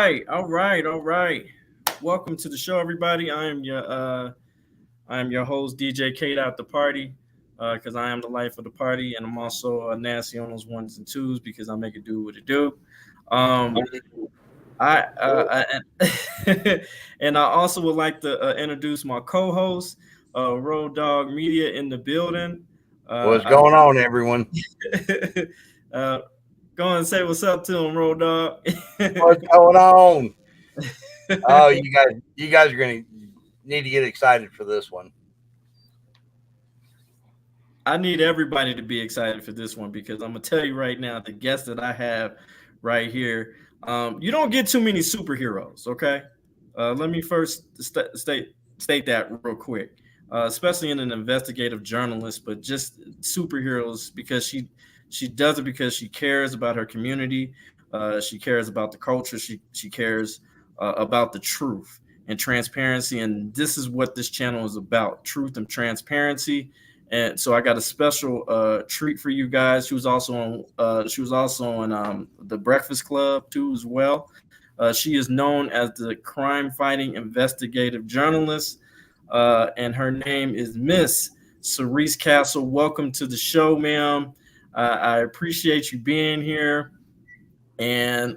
All right. Welcome to the show, everybody. I am your host, DJ Kate out the party, because I am the life of the party, and I'm also nasty on those ones and twos because I make it do what it do. Um, and I also would like to introduce my co-host, Road Dog Media in the building. What's I going on, everyone? uh, Go and say what's up to him, Road Dog. What's going on? Oh, you guys are gonna need to get excited for this one. I need everybody to be excited for this one because I'm gonna tell you right now, the guest that I have right here, you don't get too many superheroes. Okay, let me first state that real quick, especially in an investigative journalist, but just superheroes because she does it because she cares about her community, she cares about the culture, she cares about the truth and transparency, and this is what this channel is about: truth and transparency. And so I got a special treat for you guys. She was also on the Breakfast Club too as well. She is known as the crime fighting investigative journalist, and her name is Miss Cerise Castle. Welcome to the show, ma'am. I appreciate you being here, and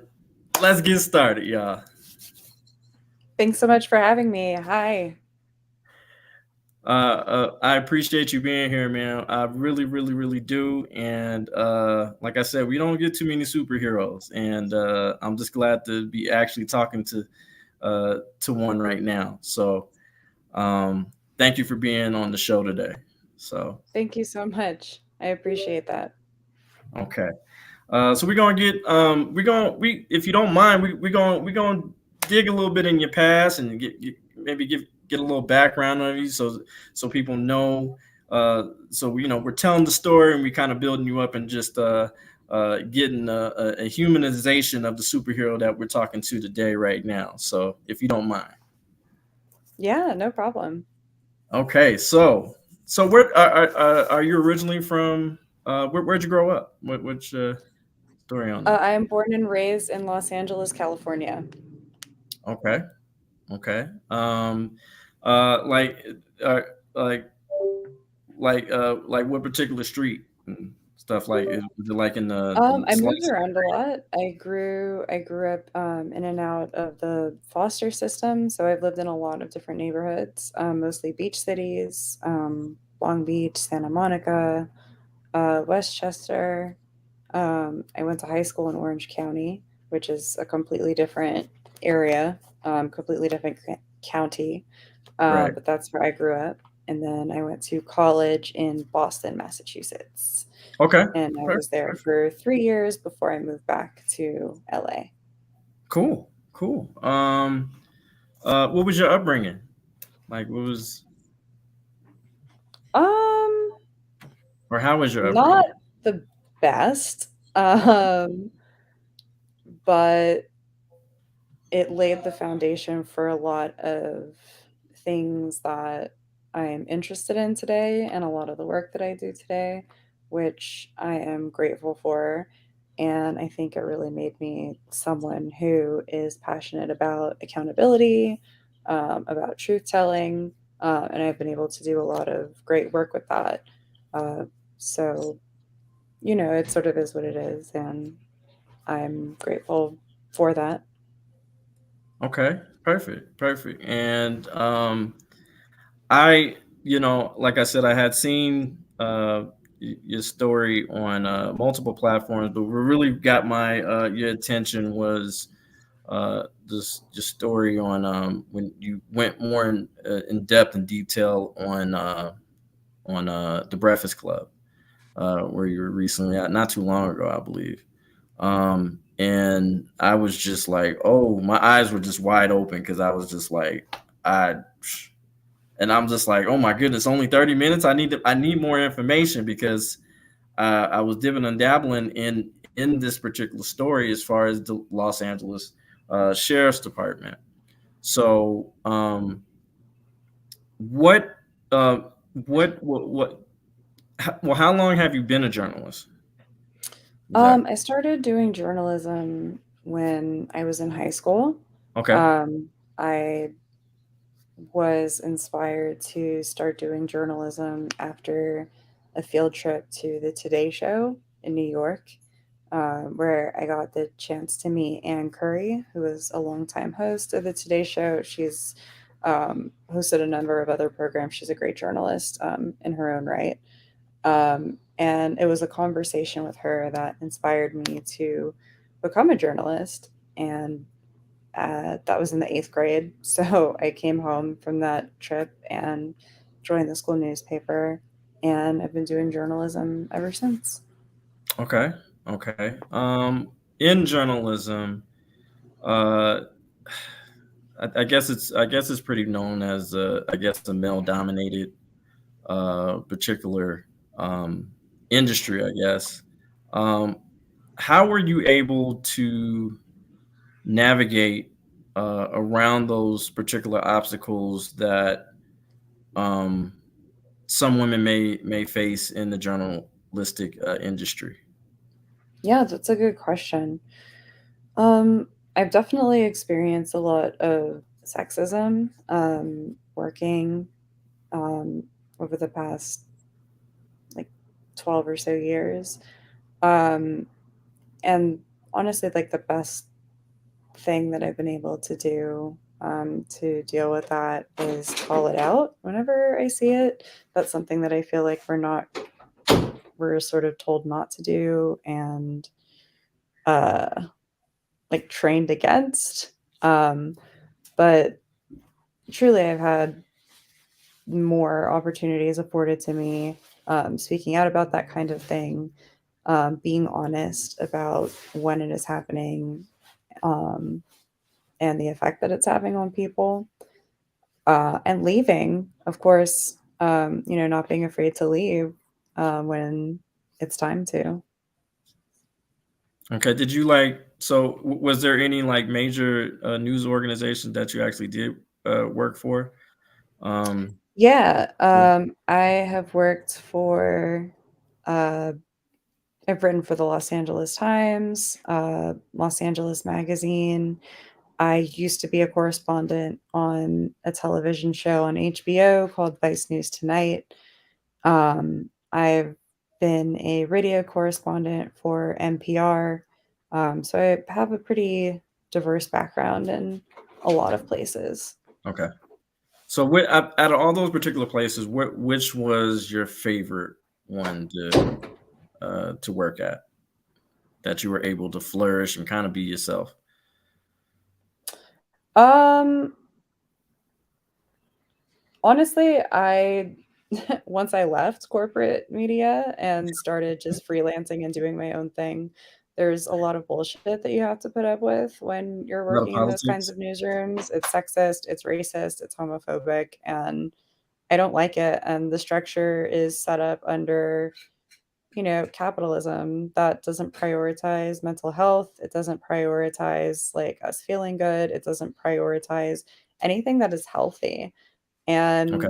let's get started, y'all. Thanks so much for having me. Hi. I appreciate you being here, man. I really, really, really do. And like I said, we don't get too many superheroes, and I'm just glad to be actually talking to one right now. So, thank you for being on the show today. So, Thank you so much. I appreciate that. okay. So we're gonna get we if you don't mind, we gonna dig a little bit in your past and maybe get a little background on you so people know. So we're telling the story and we kind of building you up and just getting a humanization of the superhero that we're talking to today right now. So if you don't mind. Yeah, no problem. Okay, so where are you originally from? Where'd you grow up? Which story on that? I am born and raised in Los Angeles, California. Okay. Okay. Like, uh, like, like what particular street and stuff? Like, is it like in the I moved slice? around a lot. I grew up in and out of the foster system, so I've lived in a lot of different neighborhoods, mostly beach cities, Long Beach, Santa Monica, Westchester. I went to high school in Orange County, which is a completely different area, completely different county, Right. but that's where I grew up. And then I went to college in Boston, Massachusetts, Okay. and I was Perfect. there Perfect. for 3 years before I moved back to LA. Cool. Cool. What was your upbringing? Like, what was Um, or how was your Not upbringing? the best, um, but it laid the foundation for a lot of things that I am interested in today and a lot of the work that I do today, which I am grateful for. And I think it really made me someone who is passionate about accountability, about truth telling, and I've been able to do a lot of great work with that. Uh, so, it sort of is what it is, and I'm grateful for that. Okay. Perfect. Perfect. And I, like I said, I had seen your story on multiple platforms, but what really got my your attention was this story on when you went more in depth and detail on the Breakfast Club, where you were recently at, not too long ago, I believe. And I was just like, oh, my eyes were just wide open because I was just like, I and I'm just like, oh my goodness, only 30 minutes. I need more information because I was dibbing and dabbling in this particular story as far as the Los Angeles Sheriff's Department. So, what, uh, what? Well, how long have you been a journalist? Exactly. I started doing journalism when I was in high school. Okay. I was inspired to start doing journalism after a field trip to the Today Show in New York, where I got the chance to meet Ann Curry, who was a longtime host of the Today Show. She's hosted a number of other programs. She's a great journalist in her own right. And it was a conversation with her that inspired me to become a journalist. And that was in the eighth grade. So I came home from that trip and joined the school newspaper. And I've been doing journalism ever since. Okay. Okay. In journalism, uh, I guess it's pretty known as I guess a male dominated particular industry. I guess. Um, how were you able to navigate around those particular obstacles that um, some women may face in the journalistic industry? Yeah, that's a good question. I've definitely experienced a lot of sexism working um, over the past like 12 or so years. Um, and honestly, like the best thing that I've been able to deal with that is call it out whenever I see it. That's something that I feel like we're sort of told not to do and uh, like trained against. Um, but truly, I've had more opportunities afforded to me speaking out about that kind of thing, being honest about when it is happening, um, and the effect that it's having on people, and leaving, of course, not being afraid to leave when it's time to. Okay. Did you like? So, was there any like major news organization that you actually did work for? Um, Yeah, yeah. I have worked for, uh, I've written for the Los Angeles Times, Los Angeles Magazine. I used to be a correspondent on a television show on HBO called Vice News Tonight. I've been a radio correspondent for NPR. So I have a pretty diverse background in a lot of places. Okay. So, out of all those particular places, which was your favorite one to work at that you were able to flourish and kind of be yourself? Um, Honestly, I once I left corporate media and started just freelancing and doing my own thing, there's a lot of bullshit that you have to put up with when you're A lot of working in those kinds politics. of newsrooms. It's sexist, it's racist, it's homophobic, and I don't like it. And the structure is set up under, capitalism that doesn't prioritize mental health. It doesn't prioritize like us feeling good. It doesn't prioritize anything that is healthy. Okay. And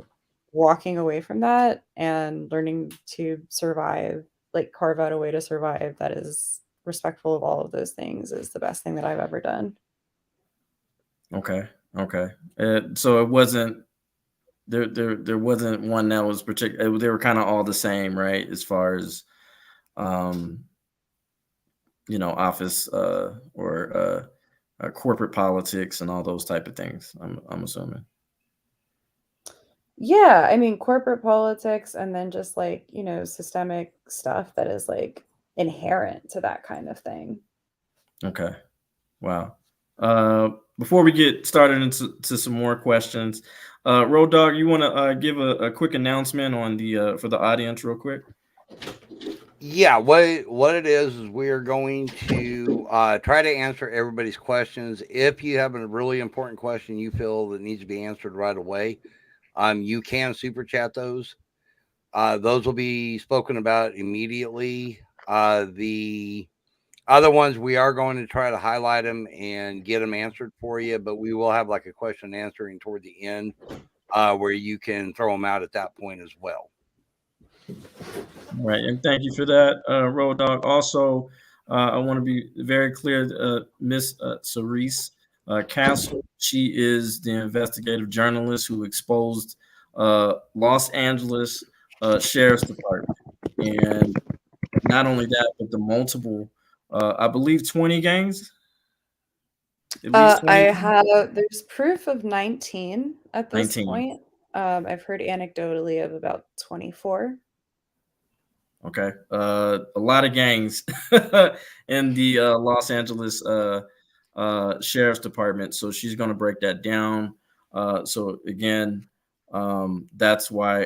walking away from that and learning to survive, like carve out a way to survive that is respectful of all of those things is the best thing that I've ever done. Okay. Okay. So it wasn't there wasn't one that was particular. They were kind of all the same, right? As far as um, office or corporate politics and all those type of things. I'm assuming. Yeah, I mean, corporate politics and then just like, systemic stuff that is like inherent to that kind of thing. Okay. Wow. Before we get started into some more questions, Road Dog, you want to give a quick announcement on the for the audience, real quick? Yeah, what it is we are going to try to answer everybody's questions. If you have a really important question you feel that needs to be answered right away, you can super chat those. Those will be spoken about immediately. The other ones we are going to try to highlight them and get them answered for you, but we will have like a question answering toward the end where you can throw them out at that point as well. All right, and thank you for that, Road Dog. Also, I want to be very clear. Miss Cerise Castle, she is the investigative journalist who exposed Los Angeles Sheriff's Department, and not only that, but the multiple, I believe, 20 gangs. At least I 20, have there's proof of 19 at this 19. point. I've heard anecdotally of about 24. Okay. A lot of gangs in the Los Angeles Sheriff's Department. So she's going to break that down. So again, that's why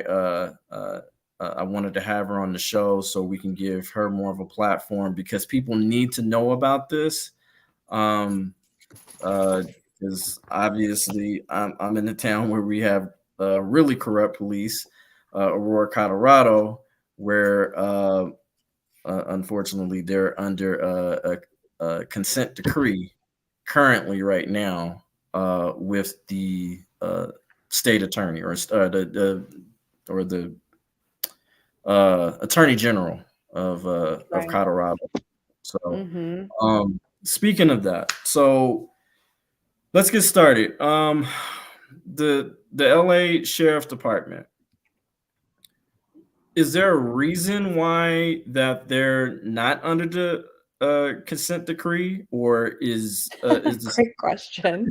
I wanted to have her on the show so we can give her more of a platform because people need to know about this. Because obviously I'm in a town where we have really corrupt police, Aurora, Colorado, where unfortunately they're under a consent decree currently right now with the state attorney or the attorney general of Right. Colorado. So Mhm. speaking of that, so let's get started. The LA Sheriff Department. Is there a reason why that they're not under the consent decree, or is this? Great question.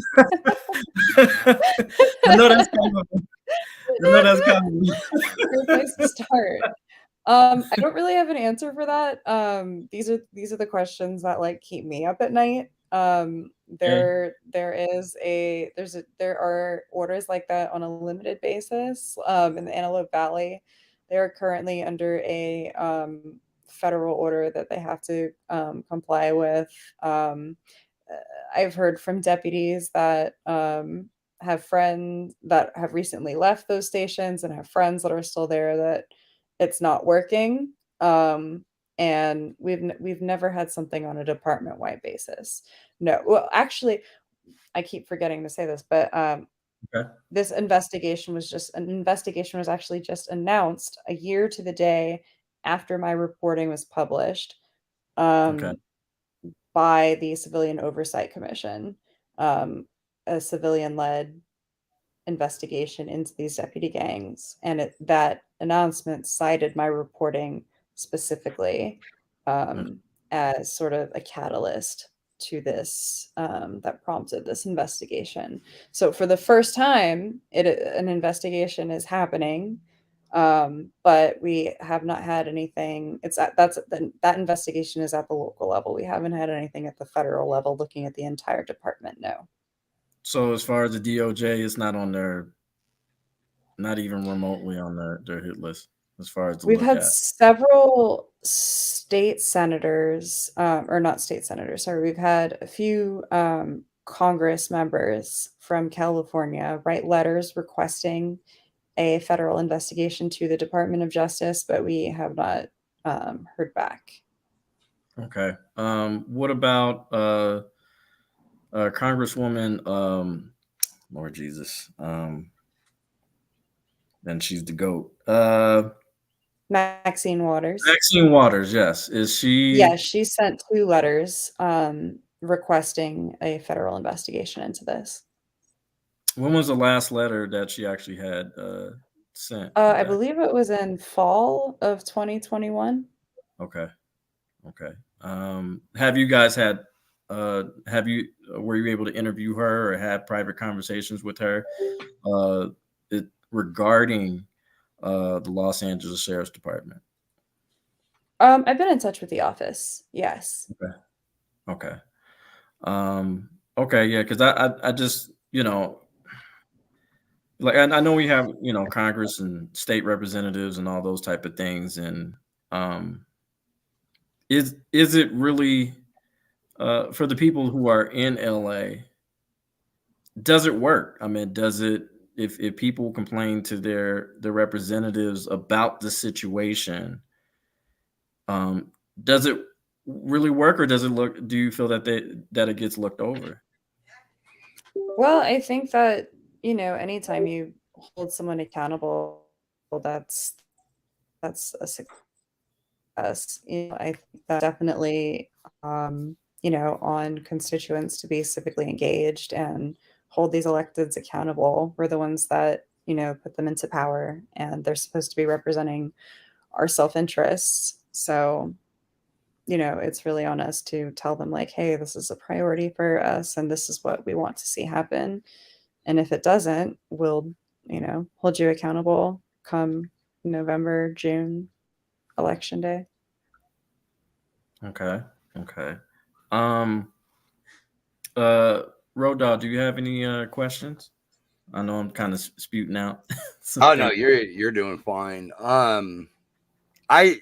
I know that's kind of. I know that's kind of. Great place to start. I don't really have an answer for that. These are the questions that like keep me up at night. Okay. There are orders like that on a limited basis. In the Antelope Valley, they are currently under a federal order that they have to comply with. Uh, I've heard from deputies that have friends that have recently left those stations and have friends that are still there that it's not working. And we've never had something on a department wide basis. No, well, actually, I keep forgetting to say this, but Okay. this investigation was actually just announced a year to the day after my reporting was published. Okay. Um, by the Civilian Oversight Commission, a civilian-led investigation into these deputy gangs, and that announcement cited my reporting specifically Okay. um, as sort of a catalyst to this that prompted this investigation. So for the first time, an investigation is happening, but we have not had anything. That investigation is at the local level. We haven't had anything at the federal level looking at the entire department. No. So as far as the DOJ, it's not on their, not even remotely on their hit list as far as to We've look had at. several state senators, or not state senators, sorry, we've had a few Congress members from California write letters requesting a federal investigation to the Department of Justice, but we have not heard back. Okay. What about Congresswoman? Lord Jesus. Then she's the goat. Maxine Waters. Maxine Waters. Yes. Is Yeah, she? she sent 2 letters requesting a federal investigation into this. When was the last letter that she actually had sent you I guys? believe it was in fall of 2021. Okay. Okay. Have you guys had? Have you? Were you able to interview her or have private conversations with her uh, regarding the Los Angeles Sheriff's Department? I've been in touch with the office. Yes. Okay. Okay. Okay. Yeah. Because I just like I know we have Congress and state representatives and all those type of things, and um, is it really for the people who are in LA? Does it work? I mean, does it if people complain to their representatives about the situation, um, does it really work, or does it look? Do you feel that it gets looked over? Well, I think that, anytime you hold someone accountable, that's a success. us. I think that definitely, on constituents to be civically engaged and hold these electeds accountable. We're the ones that, put them into power, and they're supposed to be representing our self-interests. So, it's really on us to tell them, like, hey, this is a priority for us, and this is what we want to see happen. And if it doesn't, we'll, hold you accountable come November, June, election day. Okay. Okay. Um. Uh. Road Dogg, do you have any questions? I know I'm kind of spewing out some Oh no, things. you're doing fine. I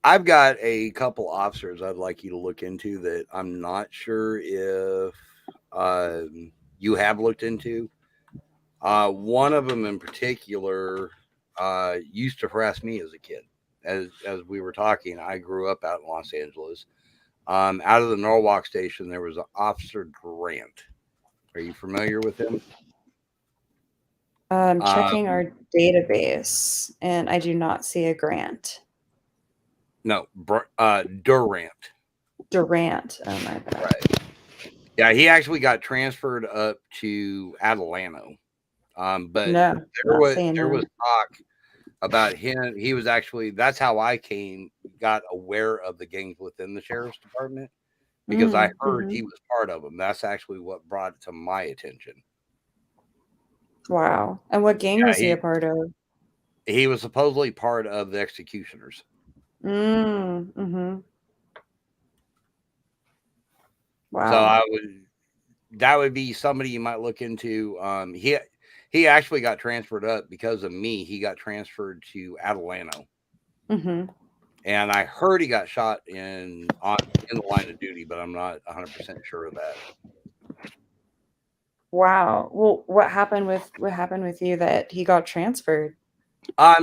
I've got a couple officers I'd like you to look into that I'm not sure if you have looked into. One of them in particular used to harass me as a kid. As we were talking, I grew up out in Los Angeles. Out of the Norwalk station, there was an Officer Grant. Are you familiar with him? Checking Um, our database, and I do not see a grant. no, Durant. Durant. Oh my bad. Right. Yeah, he actually got transferred up to Atlanta. But No, not saying there was that. talk about him. He was actually that's how I got aware of the gangs within the sheriff's department because I heard Mm-hmm. he was part of them. That's actually what brought it to my attention. Wow. And what gang Yeah, was he a part of? he was supposedly part of the executioners. Mm-hmm. So Wow. that would be somebody you might look into. He actually got transferred up because of me. He got transferred to Atlanta. Mm-hmm. And I heard he got shot in the line of duty, but I'm not 100% sure of that. Wow. Well, what happened with you that he got transferred?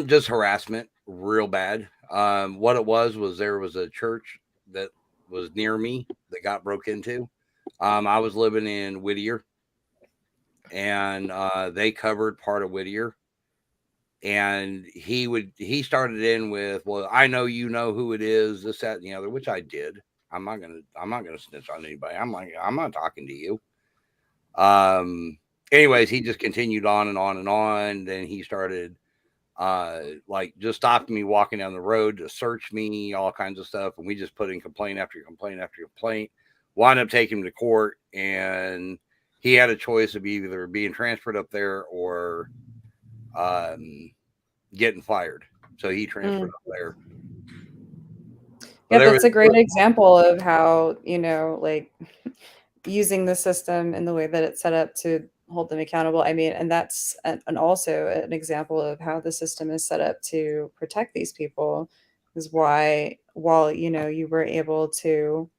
Just harassment, real bad. What it was there was a church that was near me that got broke into. I was living in Whittier, and they covered part of Whittier. And he started in with, well, I know you know who it is, this, that, and the other, which I did. I'm not gonna snitch on anybody. I'm not talking to you. Anyways, he just continued on and on and on. Then he started like just stopped me walking down the road to search me, all kinds of stuff. And we just put in complaint after complaint after complaint, wound up taking him to court. And he had a choice of either being transferred up there or getting fired. So he transferred Mm. up there. But Yeah, that's a great example of how, like using the system in the way that it's set up to hold them accountable. I mean, and that's and also an example of how the system is set up to protect these people is why while, you were able to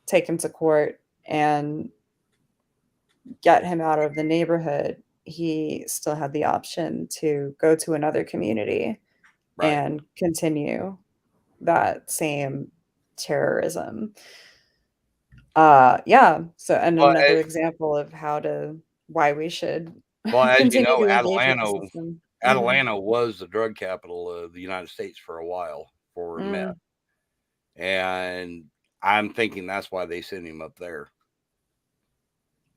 take him to court and get him out of the neighborhood, he still had the option to go to another community right. and continue that same terrorism. Yeah, so and Well, another example of why we should as you continue know, to engage with the system. Mhm. Atlanta was the drug capital of the United States for a while for meth. Mm, And I'm thinking that's why they sent him up there.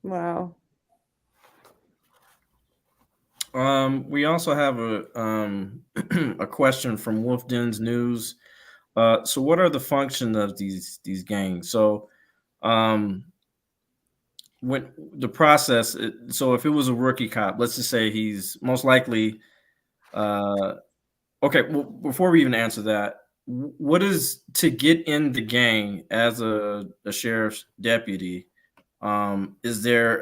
wow. We also have a a question from Wolf Den's News. So, what are the functions of these gangs? So, um, when the process. So, if it was a rookie cop, let's just say he's most likely. Uh, okay. Well, before we even answer that, what is to get in the gang as a sheriff's deputy? Is there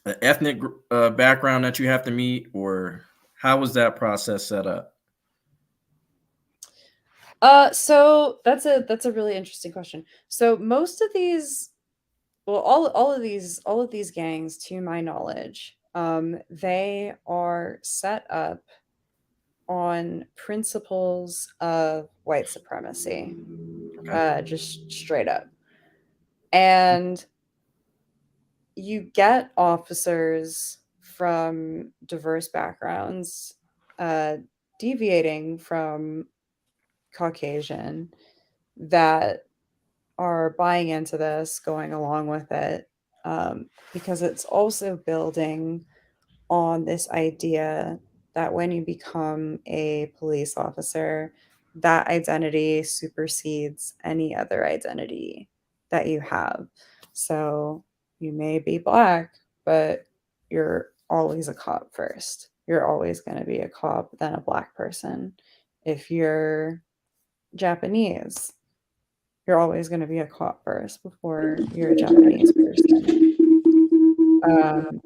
an ethnic background that you have to meet, or how was that process set up? So that's a really interesting question. So most of these, well, all of these gangs, to my knowledge, they are set up on principles of white supremacy, Okay. just straight up. And you get officers from diverse backgrounds, uh, deviating from Caucasian that are buying into this, going along with it, because it's also building on this idea that when you become a police officer, that identity supersedes any other identity that you have. So you may be Black, but you're always a cop first. You're always going to be a cop, then a Black person. If you're Japanese, you're always going to be a cop first before you're a Japanese person, um,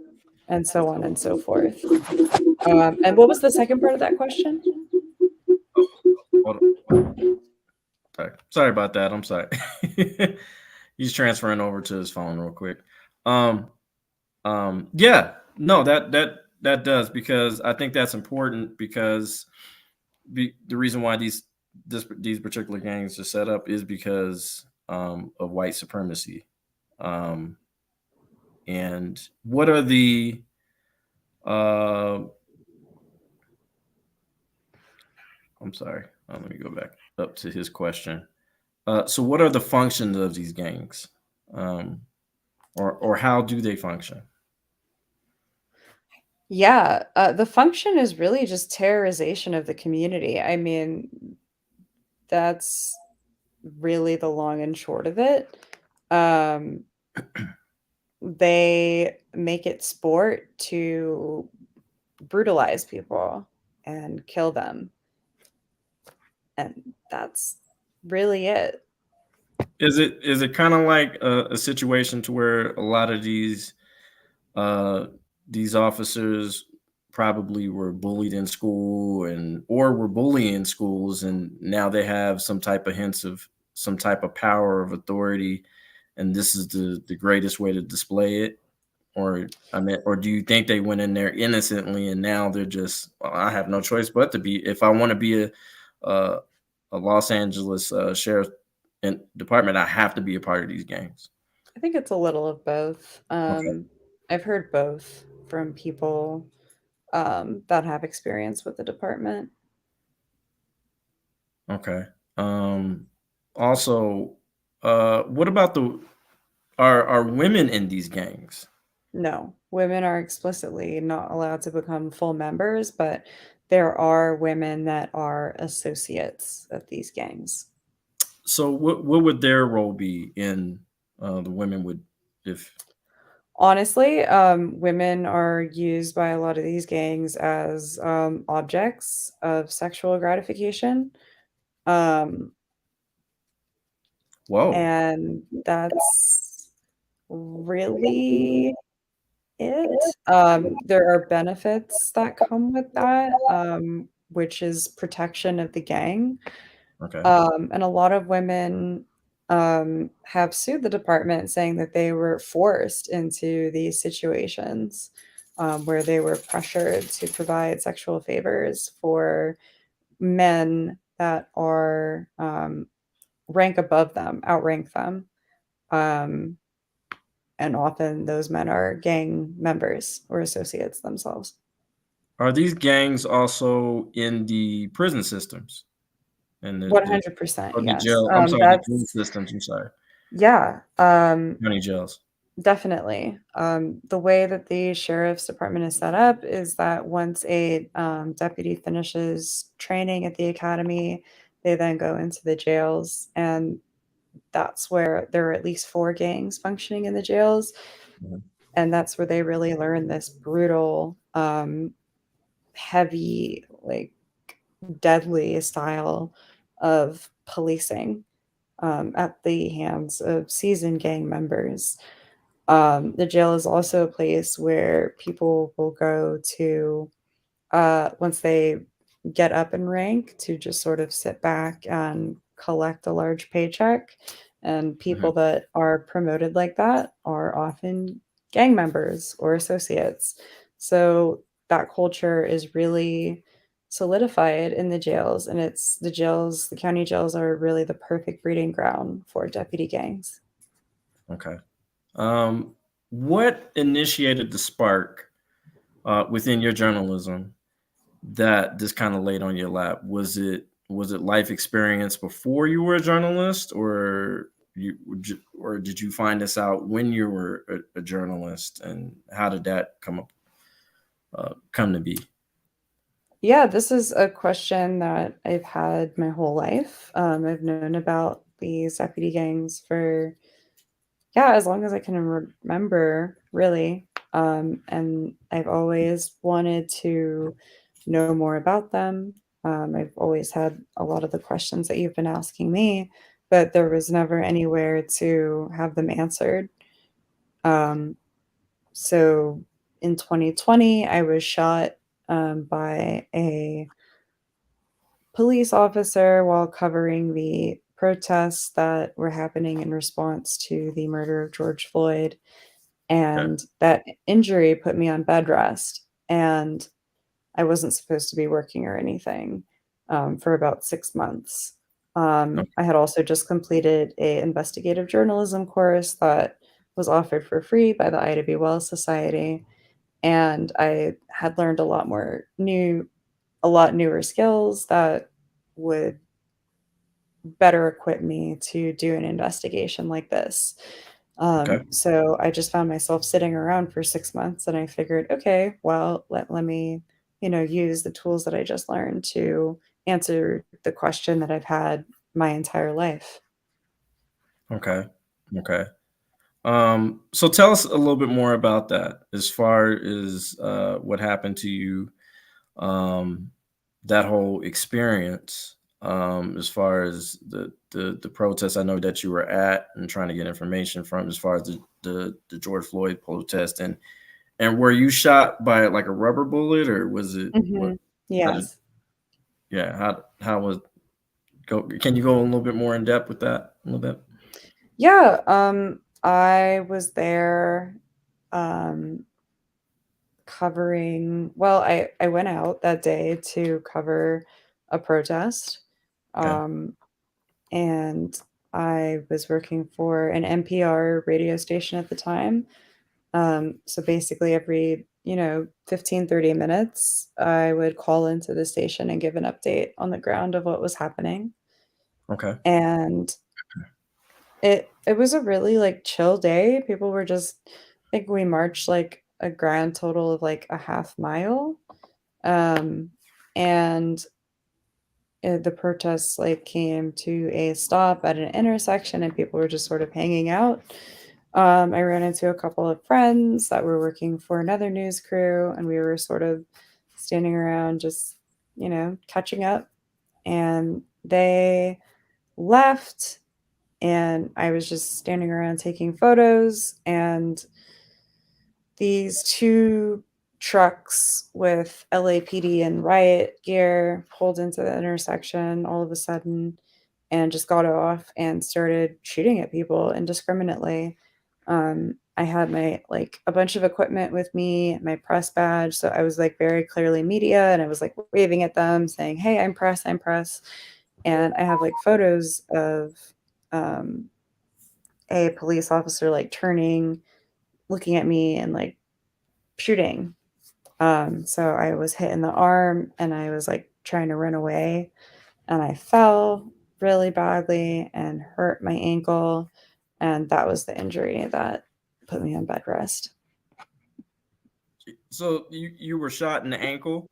and so on and so forth. And what was the second part of that question? Hold on. Sorry about that. I'm sorry. He's transferring over to his phone real quick. Yeah, no, that does, because I think that's important, because the reason why these particular gangs are set up is because of white supremacy. And what are the I'm sorry. Let me go back up to his question. So, what are the functions of these gangs, or how do they function? Yeah, the function is really just terrorization of the community. I mean, that's really the long and short of it. Um, they make it sport to brutalize people and kill them. And that's really it. Is it kind of like a situation to where a lot of uh, these officers probably were bullied in school, or were bullying schools, and now they have some type of hints of some type of power of authority, and this is the greatest way to display it? Or I mean, or do you think they went in there innocently and now they're just, well, I have no choice but to be, if I want to be uh, a Los Angeles Sheriff Department, I have to be a part of these gangs? I think it's a little of both. Okay. I've heard both from people that have experience with the department. Okay. Also, what about are women in these gangs? No, women are explicitly not allowed to become full members, but there are women that are associates of these gangs. So what would their role be in the women would, if Honestly, women are used by a lot of these gangs as objects of sexual gratification. Um, whoa, and that's really it. There are benefits that come with that, which is protection of the gang. okay, And a lot of women have sued the department saying that they were forced into these situations where they were pressured to provide sexual favors for men that are rank above them, outrank them. Um, and often those men are gang members or associates themselves. are these gangs also in the prison systems and the 100%, or the yes. jail? I'm sorry, the jail That's systems. I'm sorry, yeah. county jails. Definitely. The way that the sheriff's department is set up is that once a deputy finishes training at the academy, they then go into the jails, and that's where there are at least four gangs functioning in the jails, Mhm. and that's where they really learn this brutal, heavy, like deadly style of policing at the hands of seasoned gang members. The jail is also a place where people will go to once they get up in rank to just sort of sit back and collect a large paycheck. And Mhm. people that are promoted like that are often gang members or associates. So that culture is really solidified in the jails, and it's the jails, the county jails are really the perfect breeding ground for deputy gangs. Okay. Um, what initiated the spark within your journalism that this kind of laid on your lap? Was it was it life experience before you were a journalist, or or did you find this out when you were a journalist, and how did that come to be? Yeah, this is a question that I've had my whole life. I've known about these deputy gangs for, yeah, as long as I can remember, really. And I've always wanted to know more about them. I've always had a lot of the questions that you've been asking me, but there was never anywhere to have them answered. Um, so in 2020, I was shot by a police officer while covering the protests that were happening in response to the murder of George Floyd. Okay. And that injury put me on bed rest. And I wasn't supposed to be working or anything for about 6 months. I had also just completed a investigative journalism course that was offered for free by the Ida B. Wells Society, and I had learned a lot newer skills that would better equip me to do an investigation like this. Okay. So I just found myself sitting around for 6 months, and I figured, okay, well, let me, use the tools that I just learned to answer the question that I've had my entire life. Okay. Okay. So tell us a little bit more about that, as far as what happened to you, um, that whole experience, as far as the protests I know that you were at and trying to get information from, as far as the George Floyd protest, and were you shot by like a rubber bullet, or was it what? Mhm. How did Yes. yeah? How was go? Can you go a little bit more in depth with that a little bit? Yeah, I was there, um, covering well, I went out that day to cover a protest, Okay. um, and I was working for an NPR radio station at the time. So basically every, 15, 30 minutes, I would call into the station and give an update on the ground of what was happening. Okay. And it was a really, like, chill day. People were just I think we marched, like, a grand total of, like, a half mile, um, and, the protests, like, came to a stop at an intersection, and people were just sort of hanging out. I ran into a couple of friends that were working for another news crew, and we were sort of standing around just, catching up, and they left, and I was just standing around taking photos, and these 2 trucks with LAPD and riot gear pulled into the intersection all of a sudden and just got off and started shooting at people indiscriminately. I had a bunch of equipment with me, my press badge, so I was, like, very clearly media, and I was, like, waving at them saying, "Hey, I'm press, I'm press." And I have, like, photos of, um, a police officer, like, turning, looking at me, and, like, shooting. So I was hit in the arm, and I was, like, trying to run away, and I fell really badly and hurt my ankle, and that was the injury that put me on bed rest. So you were shot in the ankle,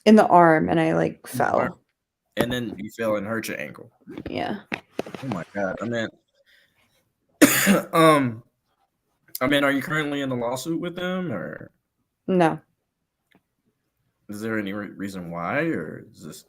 In the arm, and I, like, in the arm, fell. and then you fell and hurt your ankle. Yeah. Oh my god! Um, are you currently in a lawsuit with them, or No. is there any reason why, or is this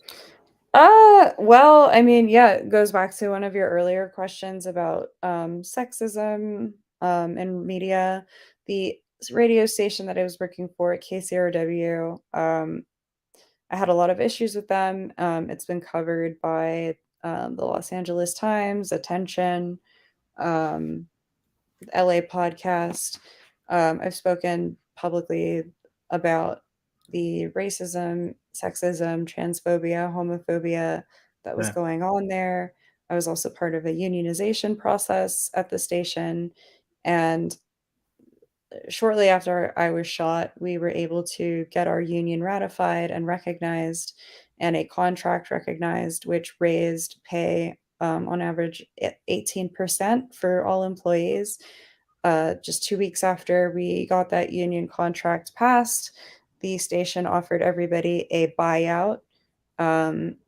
Well, I mean, yeah, it goes back to one of your earlier questions about, sexism, in media. The radio station that I was working for at KCRW, I had a lot of issues with them. It's been covered by, the Los Angeles Times, Attention, um, LA Podcast. I've spoken publicly about the racism, sexism, transphobia, homophobia that was yeah? going on there. I was also part of a unionization process at the station. And shortly after I was shot, we were able to get our union ratified and recognized. and a contract recognized, which raised pay on average 18% for all employees. Just 2 weeks after we got that union contract passed, the station offered everybody a buyout,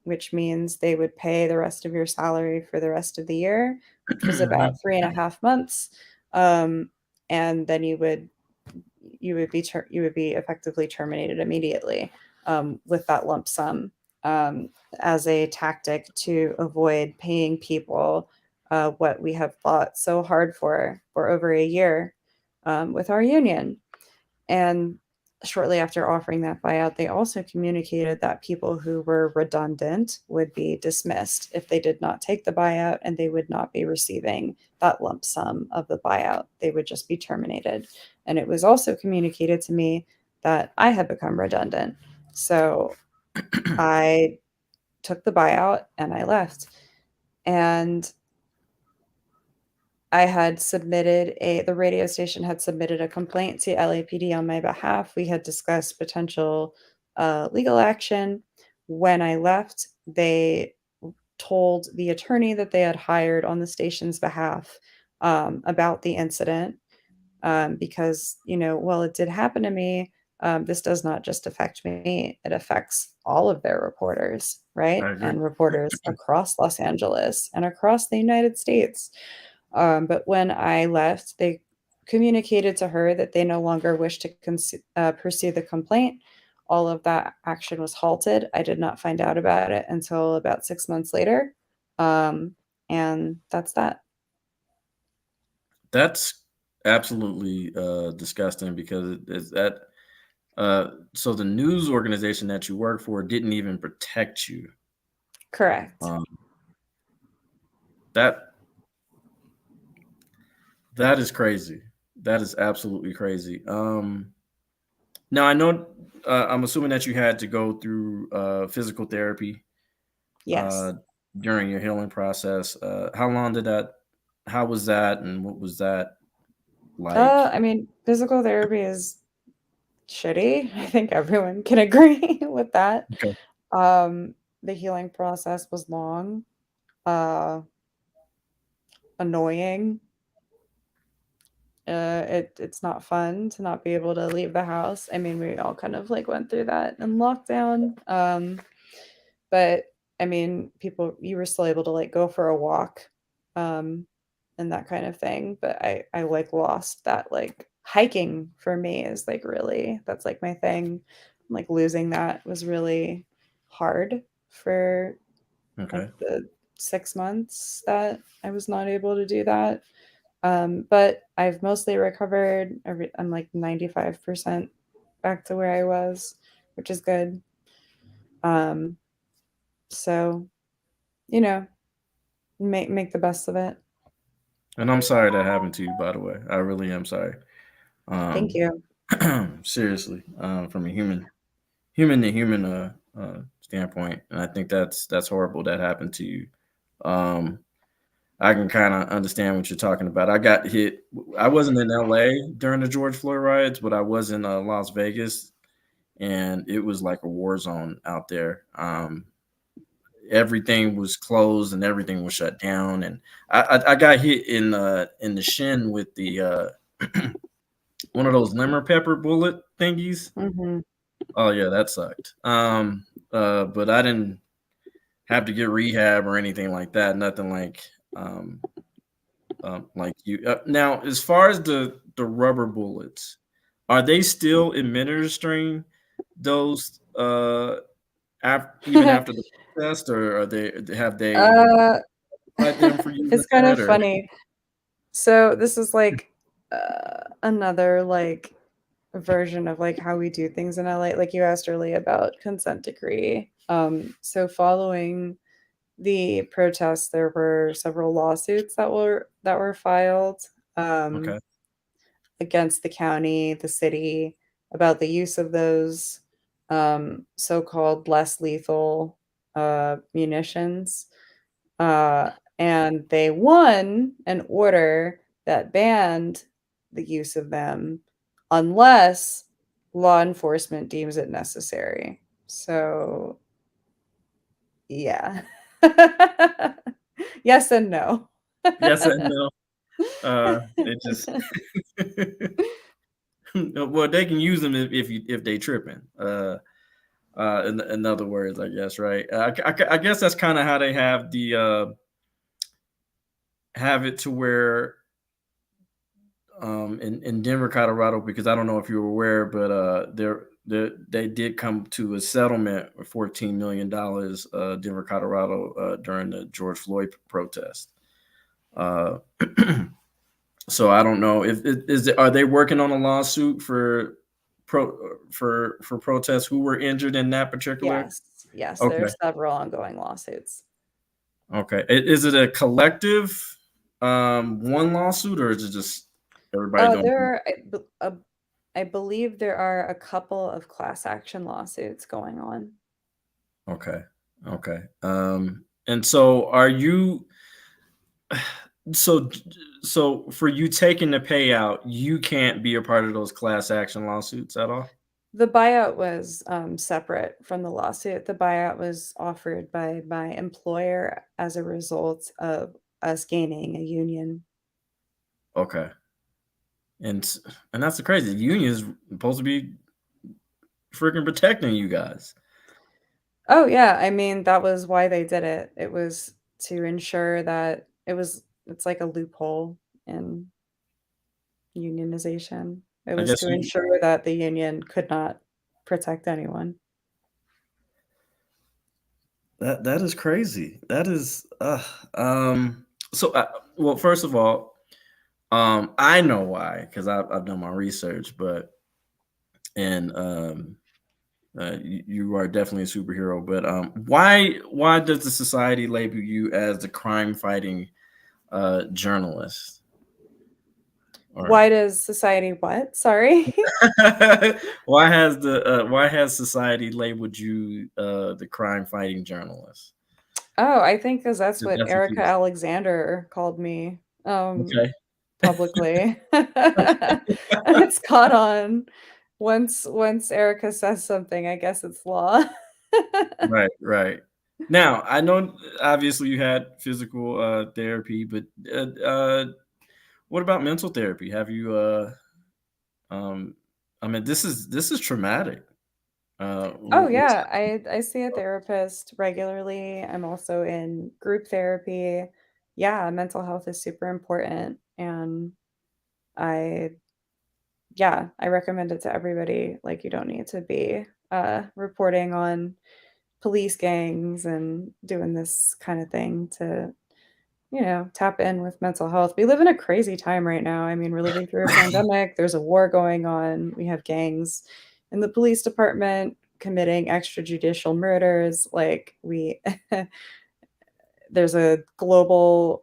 which means they would pay the rest of your salary for the rest of the year, which was about 3.5 months. And then you would be effectively terminated immediately with that lump sum, um, as a tactic to avoid paying people what we have fought so hard for over a year with our union. And shortly after offering that buyout, they also communicated that people who were redundant would be dismissed if they did not take the buyout, and they would not be receiving that lump sum of the buyout. They would just be terminated. And it was also communicated to me that I had become redundant. So I took the buyout and I left. And the radio station had submitted a complaint to LAPD on my behalf. We had discussed potential legal action. When I left, they told the attorney that they had hired on the station's behalf about the incident, because, while it did happen to me, this does not just affect me, it affects all of their reporters, right? I agree. And reporters across Los Angeles and across the United States. But when I left, they communicated to her that they no longer wished to pursue the complaint. All of that action was halted. I did not find out about it until about 6 months later. Um, and that's that. That's absolutely disgusting because it's that. So the news organization that you work for didn't even protect you. Correct. Um, that that is crazy. That is absolutely crazy. Now I know. I'm assuming that you had to go through physical therapy uh, Yes. during your healing process. How long did that? How was that, and what was that like? I mean, physical therapy is shitty. I think everyone can agree with that. Okay. The healing process was long, uh, annoying. It's not fun to not be able to leave the house. I mean, we all kind of like went through that in lockdown. But I mean, you were still able to like go for a walk, um, and that kind of thing. But I like lost that, like hiking for me is like really, that's like my thing. Like losing that was really hard for like Okay. the 6 months that I was not able to do that. But I've mostly recovered. I'm like 95% back to where I was, which is good. Um, so, you know, make the best of it. And I'm sorry that happened to you, by the way. I really am sorry. Thank Um, you. seriously, from a human to human standpoint, and I think that's horrible that happened to you. Um, I can kind of understand what you're talking about. I got hit. I wasn't in LA during the George Floyd riots, but I was in Las Vegas, and it was like a war zone out there. Everything was closed and everything was shut down, and I got hit in the shin with the one of those lemon pepper bullet thingies. Mhm. Oh yeah, that sucked. But I didn't have to get rehab or anything like that. Nothing um, like you. Now, as far as the rubber bullets, are they still administering those even after the test, or are they have they Uh, applied them for using it's kind that of or funny. So this is like another like version of like how we do things in LA. Like you asked earlier about consent decree. So following the protests, there were several lawsuits that were filed okay? against the county, the city, about the use of those so-called less lethal munitions. And they won an order that banned the use of them unless law enforcement deems it necessary. So Yeah. Yes and no. Yes and no. It just well, they can use them if they tripping. In other words, I guess, right? I guess that's kind of how they have the have it to where in Denver, Colorado, because I don't know if you were aware, but they did come to a settlement of $14 million, Denver, Colorado, during the George Floyd protest. Uh, so I don't know if are they working on a lawsuit for for protests who were injured in that particular? Yes. Yes, there are Okay, several ongoing lawsuits. okay. Is it a collective one lawsuit, or is it just everybody Oh, doing? there are I believe there are a couple of class action lawsuits going on. Okay. Okay. And so are you so so for you taking the payout, you can't be a part of those class action lawsuits at all? The buyout was, separate from the lawsuit. The buyout was offered by my employer as a result of us gaining a union. Okay. And and that's the crazy. The union is supposed to be freaking protecting you guys. Oh, yeah, I mean, that was why they did it. It was to ensure that it's like a loophole in unionization. It I was guess to you ensure that the union could not protect anyone. that is crazy. That is so well, first of all, I know why because I've done my research, but and you are definitely a superhero, but why does the society label you as the crime fighting journalist? Or Why does society what? Sorry. why has society labeled you the crime fighting journalist? Oh, I think because that's 'Cause what that's what Erica you Alexander called me, okay. publicly. It's caught on. Once Erica says something, I guess it's law. Right, right. Now I know obviously you had physical therapy, but what about mental therapy? Have you um I mean this is traumatic. Oh, What's yeah, I see a therapist regularly. I'm also in group therapy. Yeah, mental health is super important, and I yeah, I recommend it to everybody. Like, you don't need to be, reporting on police gangs and doing this kind of thing to, tap in with mental health. We live in a crazy time right now. I mean, we're living through a pandemic, there's a war going on, we have gangs in the police department committing extrajudicial murders, like, we there's a global,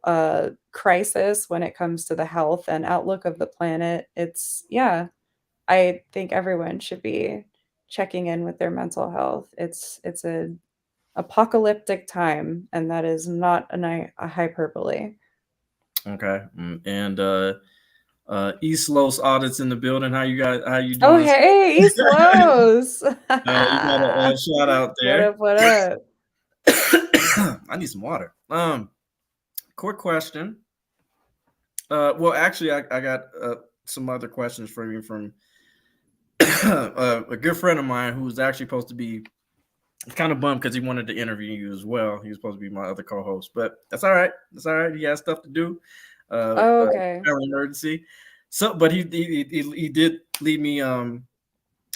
crisis when it comes to the health and outlook of the planet. It's yeah, I think everyone should be checking in with their mental health. It's a apocalyptic time, and that is not a hyperbole. okay? And East Los audits in the building. How you Oh, doing? hey, East Los. You got a shout out What there. up, what up? I need some water. Quick question. Well, actually, I got some other questions for you from a good friend of mine who's actually supposed to be kind of bummed because he wanted to interview you as well. He was supposed to be my other co-host, but that's all right. That's all right. He has stuff to do. Oh, okay. Family emergency. So, but he did leave me a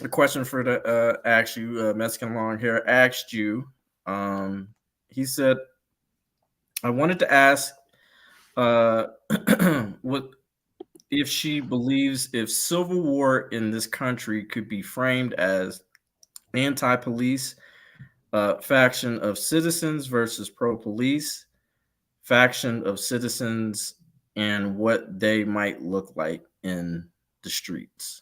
question for the ask you Mexican long hair asked you. Um, he said I wanted to ask uh, what if she believes if civil war in this country could be framed as anti-police faction of citizens versus pro-police faction of citizens and what they might look like in the streets.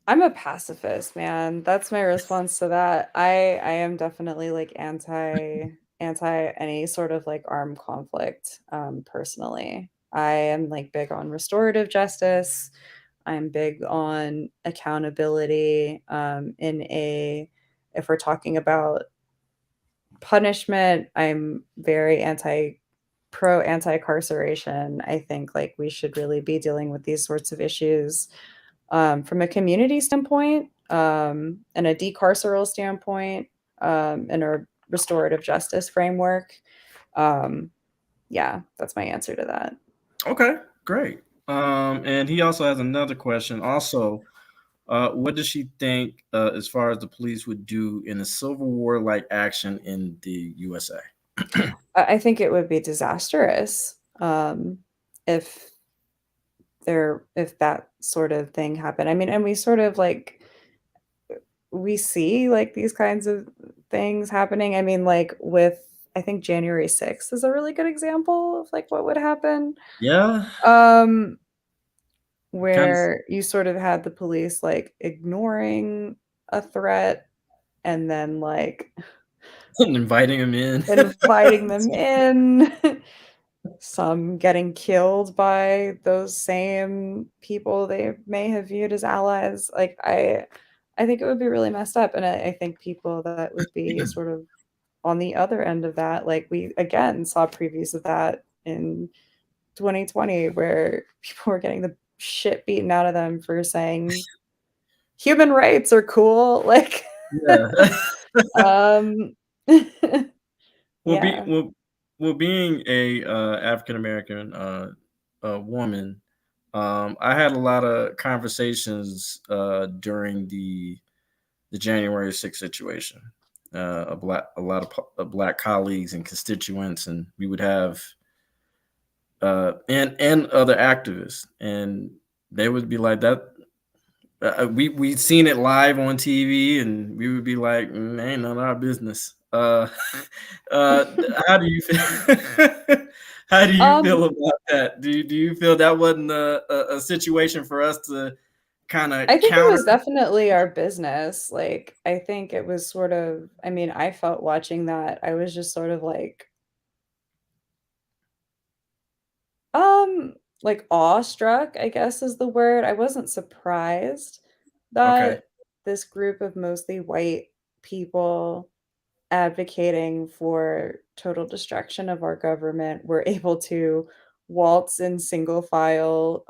I'm a pacifist, man. That's my response to that. I am definitely like anti any sort of like armed conflict, personally. I am like big on restorative justice. I'm big on accountability, in a if we're talking about punishment, I'm very anti-carceration. I think like we should really be dealing with these sorts of issues from a community standpoint, and a decarceral standpoint, and a restorative justice framework. Um, yeah, that's my answer to that. Okay, great. And he also has another question. Also, what does she think as far as the police would do in a civil war like action in the USA? I think it would be disastrous if if that sort of thing happened. I mean, and we sort of like we see like these kinds of things happening. I mean, like with I think January 6th is a really good example of like what would happen. Yeah, Um, kind of where you sort of had the police like ignoring a threat and then like inviting him in. inviting them in, some getting killed by those same people they may have viewed as allies. Like I think it would be really messed up, and I think people that would be sort of on the other end of that, like we again saw previews of that in 2020, where people were getting the shit beaten out of them for saying human rights are cool. Like, Yeah. um, Well, yeah. being a African American woman, I had a lot of conversations during the January 6th situation. A lot of black colleagues and constituents, and we would have and other activists, and they would be like that. We'd seen it live on TV, and we would be like, Ain't none of our business." Uh, how do you feel? How do you Um, feel about that? Do you feel that wasn't a situation for us to kind of I think it counter? was definitely our business. Like, I think it was sort of, I mean, I felt watching that, I was just sort of um, like awestruck, I guess is the word. I wasn't surprised Okay, that this group of mostly white people advocating for total destruction of our government were able to waltz in single file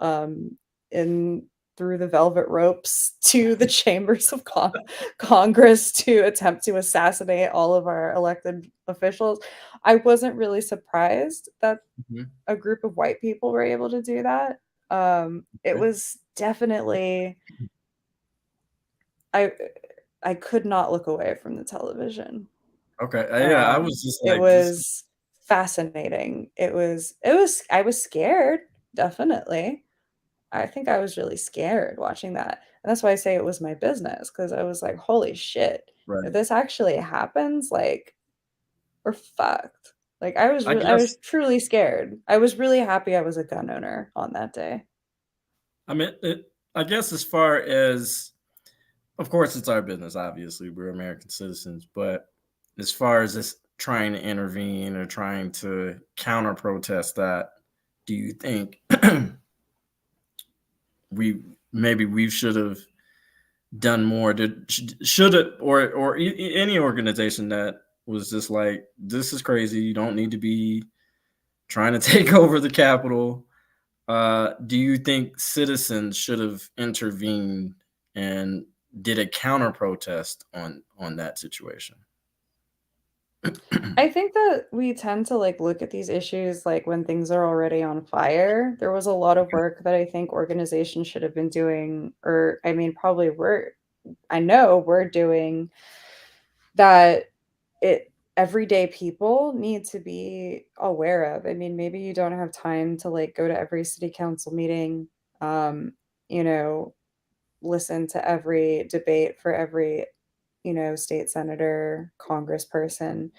in through the velvet ropes to the chambers of Congress to attempt to assassinate all of our elected officials. I wasn't really surprised that mhm, a group of white people were able to do that. It okay, was definitely I I could not look away from the television. okay. Yeah, I was just It like this. was fascinating. It was I was scared, definitely. I think I was really scared watching that, and that's why I say it was my business because I was like, "Holy shit. If Right. this actually happens, like, we're fucked." Like, I I was guess. truly scared. I was really happy I was a gun owner on that day. I mean, I guess as far as, of course, it's our business. Obviously, we're American citizens, but as far as this trying to intervene or trying to counter protest that, do you think we maybe we should have done more? Should it or any organization that was just like, this is crazy. You don't need to be trying to take over the Capitol. Do you think citizens should have intervened and did a counter protest on that situation? I think that we tend to like look at these issues like when things are already on fire. There was a lot of work that I think organizations should have been doing, or I mean, probably I know we're doing that everyday people need to be aware of. I mean, maybe you don't have time to like go to every city council meeting, um, you know, listen to every debate for every, state senator, congressperson.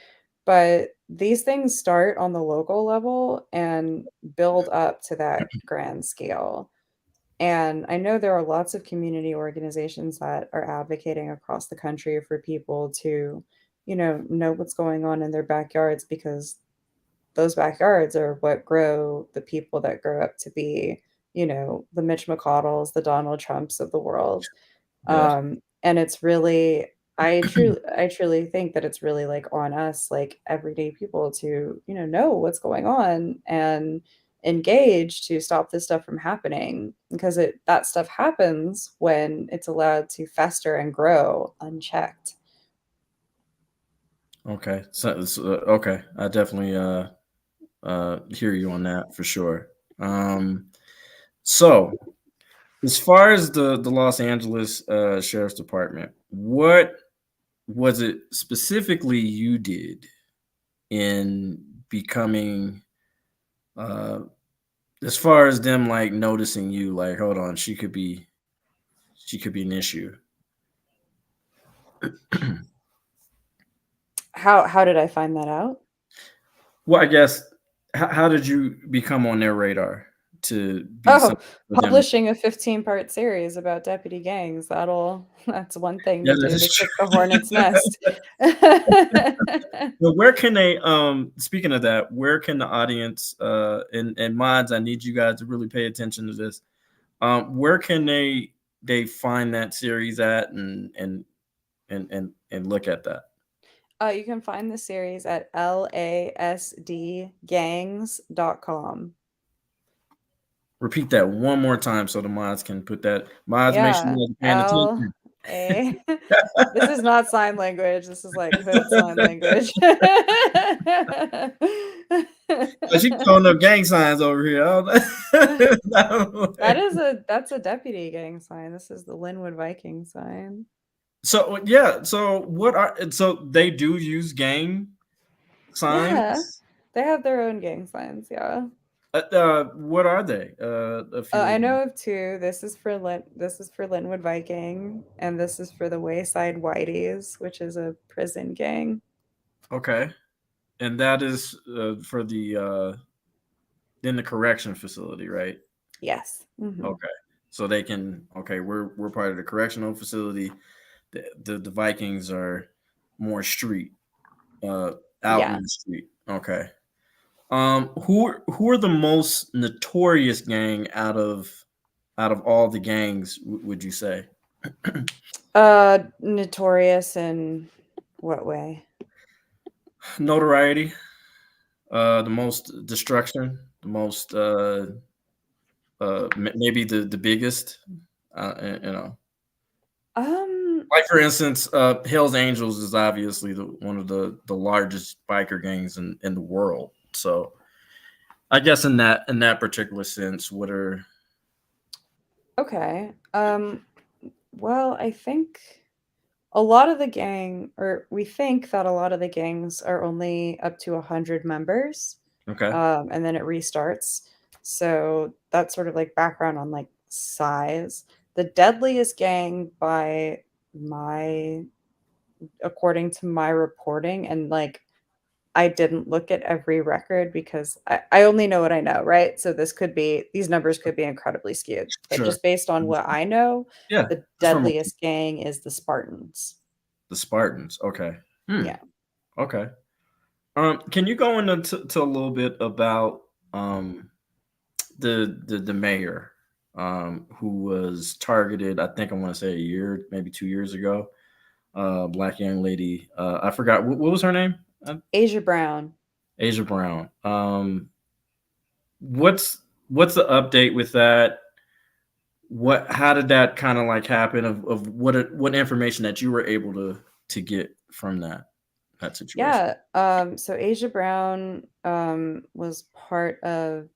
But these things start on the local level and build up to that grand scale. And I know there are lots of community organizations that are advocating across the country for people to, know what's going on in their backyards because those backyards are what grow the people that grow up to be, the Mitch McConnells, the Donald Trumps of the world. Yeah. And it's really I truly think that it's really like on us, like everyday people, to know what's going on and engage to stop this stuff from happening, because that stuff happens when it's allowed to fester and grow unchecked. Okay. Okay. I definitely hear you on that for sure. So as far as the Los Angeles Sheriff's Department, what was it specifically you did in becoming uh as far as them like noticing you, like, hold on, she could be an issue. How did I find that out? Well, I guess how did you become on their radar to be Oh, something for them? publishing a 15-part series about deputy gangs. That's one thing Yeah, to that do is to kick true. the hornet's nest. But where can they speaking of that, where can the audience and mods, I need you guys to really pay attention to this. Where can they find that series at and look at that? You can find the series at lasdgangs.com. Repeat that one more time so the mods can put that. Mods, make sure Yeah, you guys are paying L attention. A. This is not sign language. This is like hood sign language. She throwing up gang signs over here. I don't know. That's a deputy gang sign. This is the Linwood Viking sign. So yeah, so they do use gang Yeah, signs. they have their own gang signs. Yeah. What are they? A few I of them. know of two. This is for Linwood Viking, and this is for the Wayside Whiteys, which is a prison gang. Okay, and that is for the in the correction facility, right? Yes. Hmm. Okay, so they can. Okay, we're part of the correctional facility. The Vikings are more street, uh, out in Yeah. the street. Okay. Who are the most notorious gang out of all the gangs? Would you say Notorious in what way? notoriety? The most destruction, the most maybe the biggest. You know, Um, like for instance, Hell's Angels is obviously one of the largest biker gangs in the world. So I guess in that particular sense, what are okay. Well, I think a lot of the gang, or we think that a lot of the gangs are only up to 100 members, okay? and then it restarts. So that's sort of like background on like size. The deadliest gang by my, according to my reporting, and like I didn't look at every record because I only know what I know, right? So these numbers could be incredibly skewed. But Sure. just based on what I know, Yeah, the that's normal. deadliest gang is the Spartans. The Spartans. Okay. Hmm. Yeah. Okay. Can you go into to a little bit about um the mayor who was targeted? I think I want to say a year, maybe 2 years ago. Black young lady. I forgot what was her name. Asia Brown. Asia Brown. What's the update with that? How did that kind of like happen? Of what information that you were able to get from that situation? Yeah. So Asia Brown was part of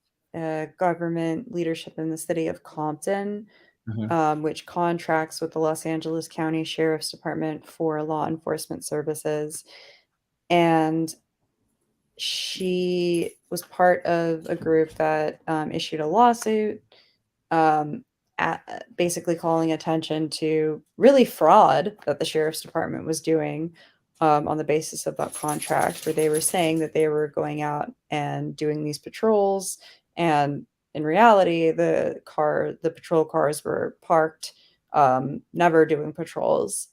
government leadership in the city of Compton, Mhm. which contracts with the Los Angeles County Sheriff's Department for law enforcement services. And she was part of a group that issued a lawsuit, um, basically calling attention to really fraud that the sheriff's department was doing, on the basis of that contract, where they were saying that they were going out and doing these patrols, and in reality, the patrol cars were parked, never doing patrols.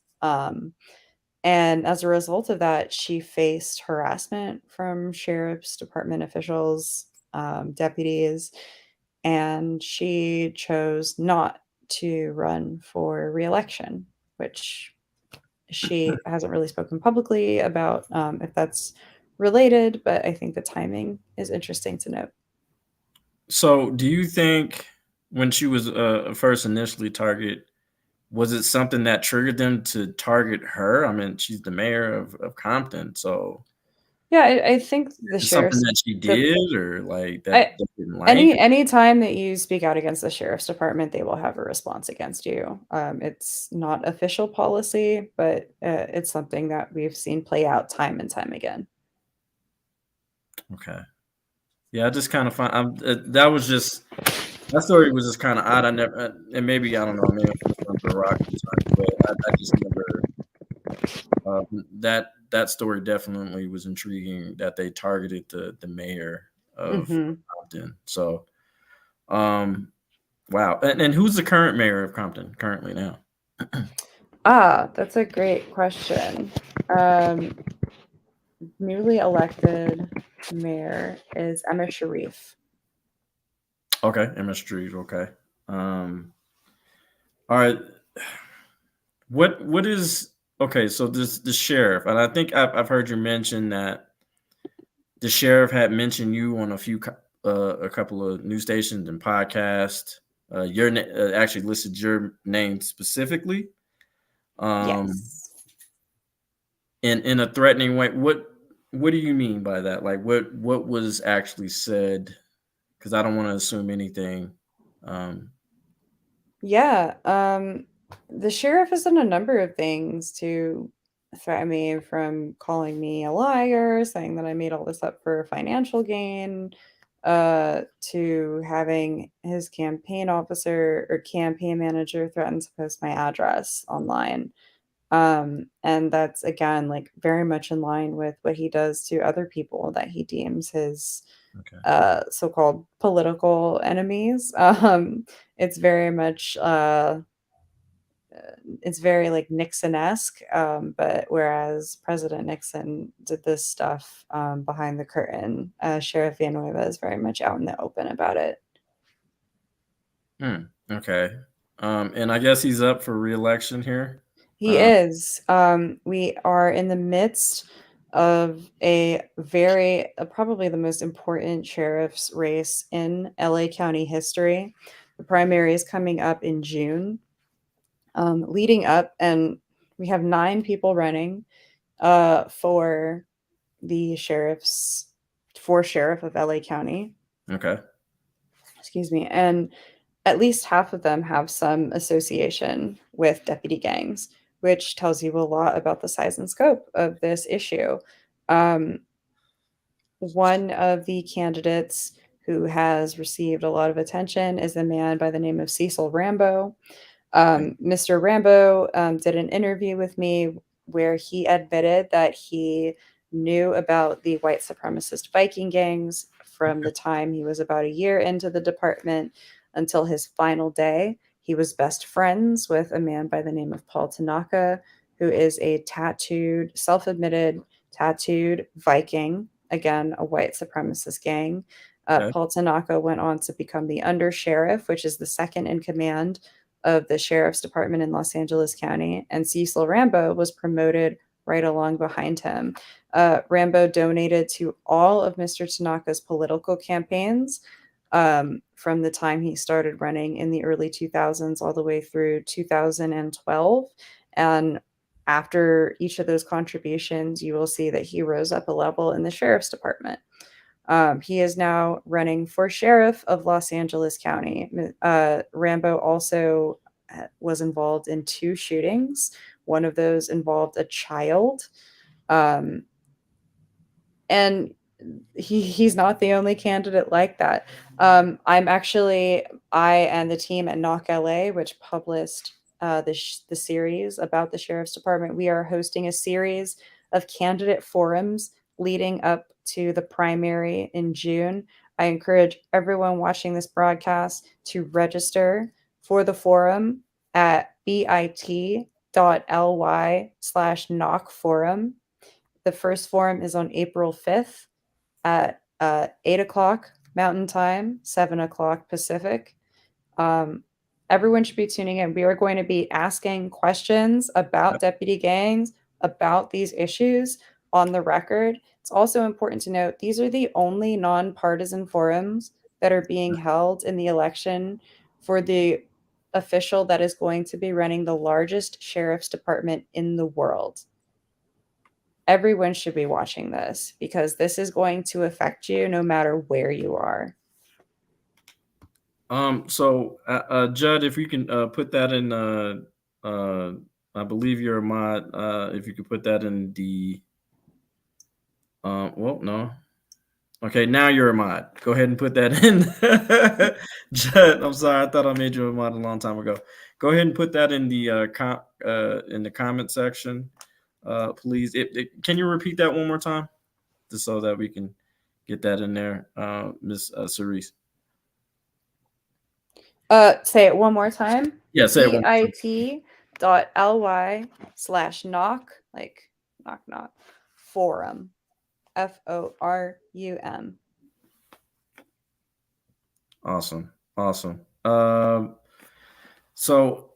And as a result of that, she faced harassment from sheriff's department officials, deputies, and she chose not to run for reelection, which She hasn't really spoken publicly about if that's related, but I think the timing is interesting to note. So, do you think when she was first initially targeted, was it something that triggered them to target her? I mean, she's the mayor of Compton, so Yeah, I think the it's something sheriff's that she the did or like that I they didn't like. any time that you speak out against the sheriff's department, they will have a response against you. It's not official policy, but it's something that we've seen play out time and time again. Okay. Yeah, I just kind of find that was just that story was just kind of odd. I never, and maybe I don't know, maybe I'm under a rock sometimes, but I just never that story definitely was intriguing that they targeted the mayor of Hmm. Compton. So, um, wow. And who's the current mayor of Compton currently now? That's a great question. Um, Newly elected mayor is Emma Sharif. Okay, MS Street. Okay. Um, all right. What is okay? So this the sheriff, and I think I've heard you mention that the sheriff had mentioned you on a couple of news stations and podcasts. Actually listed your name specifically, um, Yes. in a threatening way. What do you mean by that? Like what was actually said? Because I don't want to assume anything. Um, Yeah. The sheriff has done a number of things to threaten me, from calling me a liar, saying that I made all this up for financial gain, to having his campaign officer or campaign manager threaten to post my address online. And that's again like very much in line with what he does to other people that he deems his okay. so-called political enemies. It's very much it's very like Nixon-esque, but whereas President Nixon did this stuff behind the curtain, Sheriff Villanueva is very much out in the open about it. Okay. And I guess he's up for re-election here. He Uh, is. We are in the midst of a very, probably the most important sheriff's race in LA County history. The primary is coming up in June. Leading up, and we have 9 people running for the sheriff's, for sheriff of LA County. okay. Excuse me. And at least half of them have some association with deputy gangs, which tells you a lot about the size and scope of this issue. Um, One of the candidates who has received a lot of attention is a man by the name of Cecil Rambo. Mr. Rambo did an interview with me where he admitted that he knew about the white supremacist Viking gangs from the time he was about a year into the department until his final day. He was best friends with a man by the name of Paul Tanaka, who is a tattooed, self admitted tattooed Viking, again, a white supremacist gang. Okay. Paul Tanaka went on to become the under sheriff, which is the second in command of the sheriff's department in Los Angeles County, and Cecil Rambo was promoted right along behind him. Rambo donated to all of Mr. Tanaka's political campaigns from the time he started running in the early 2000s all the way through 2012. And after each of those contributions, you will see that he rose up a level in the sheriff's department. He is now running for sheriff of Los Angeles County. Rambo also was involved in 2 shootings. One of those involved a child. Um, and he's not the only candidate like that. I and the team at Knock LA, which published the series about the sheriff's department, we are hosting a series of candidate forums leading up to the primary in June. I encourage everyone watching this broadcast to register for the forum at bit.ly/knock forum. The first forum is on April 5th at 8 o'clock Mountain Time, 7 o'clock Pacific. Um, Everyone should be tuning in. We are going to be asking questions about deputy gangs, about these issues on the record. It's also important to note these are the only nonpartisan forums that are being held in the election for the official that is going to be running the largest sheriff's department in the world. Everyone should be watching this because this is going to affect you no matter where you are. So, Judd, if you can put that in, I believe you're a mod. If you could put that in the, well, no. Okay, now you're a mod. Go ahead and put that in. Judd, I'm sorry. I thought I made you a mod a long time ago. Go ahead and put that in the in the comment section, please. Can you repeat that one more time, just so that we can get that in there, Miss Cerise? Say it one more time. Yeah, say it one more time. bit.ly/knock, like knock knock, forum, FORUM. Awesome. So,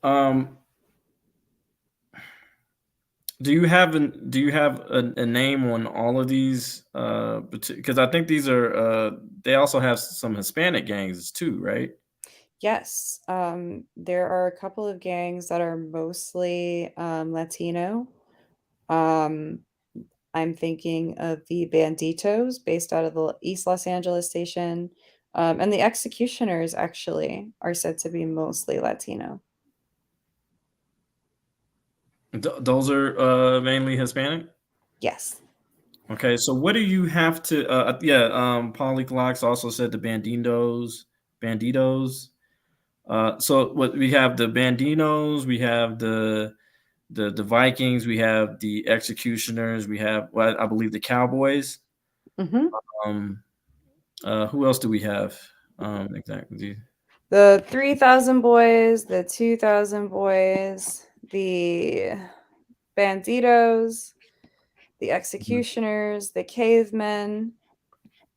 do you have a name on all of these? Because I think these are they also have some Hispanic gangs too, right? Yes, there are a couple of gangs that are mostly Latino. I'm thinking of the Banditos based out of the East Los Angeles station. And the Executioners actually are said to be mostly Latino. Those are mainly Hispanic. Yes. Okay, so what do you have to? Yeah, Polyglocks also said the Banditos. So what we have the Bandinos, we have the Vikings, we have the Executioners, we have, well, I believe, the Cowboys. Mm-hmm. Um, who else do we have? Exactly. The 3,000 boys, the 2,000 boys, the Banditos, the Executioners, the Cavemen,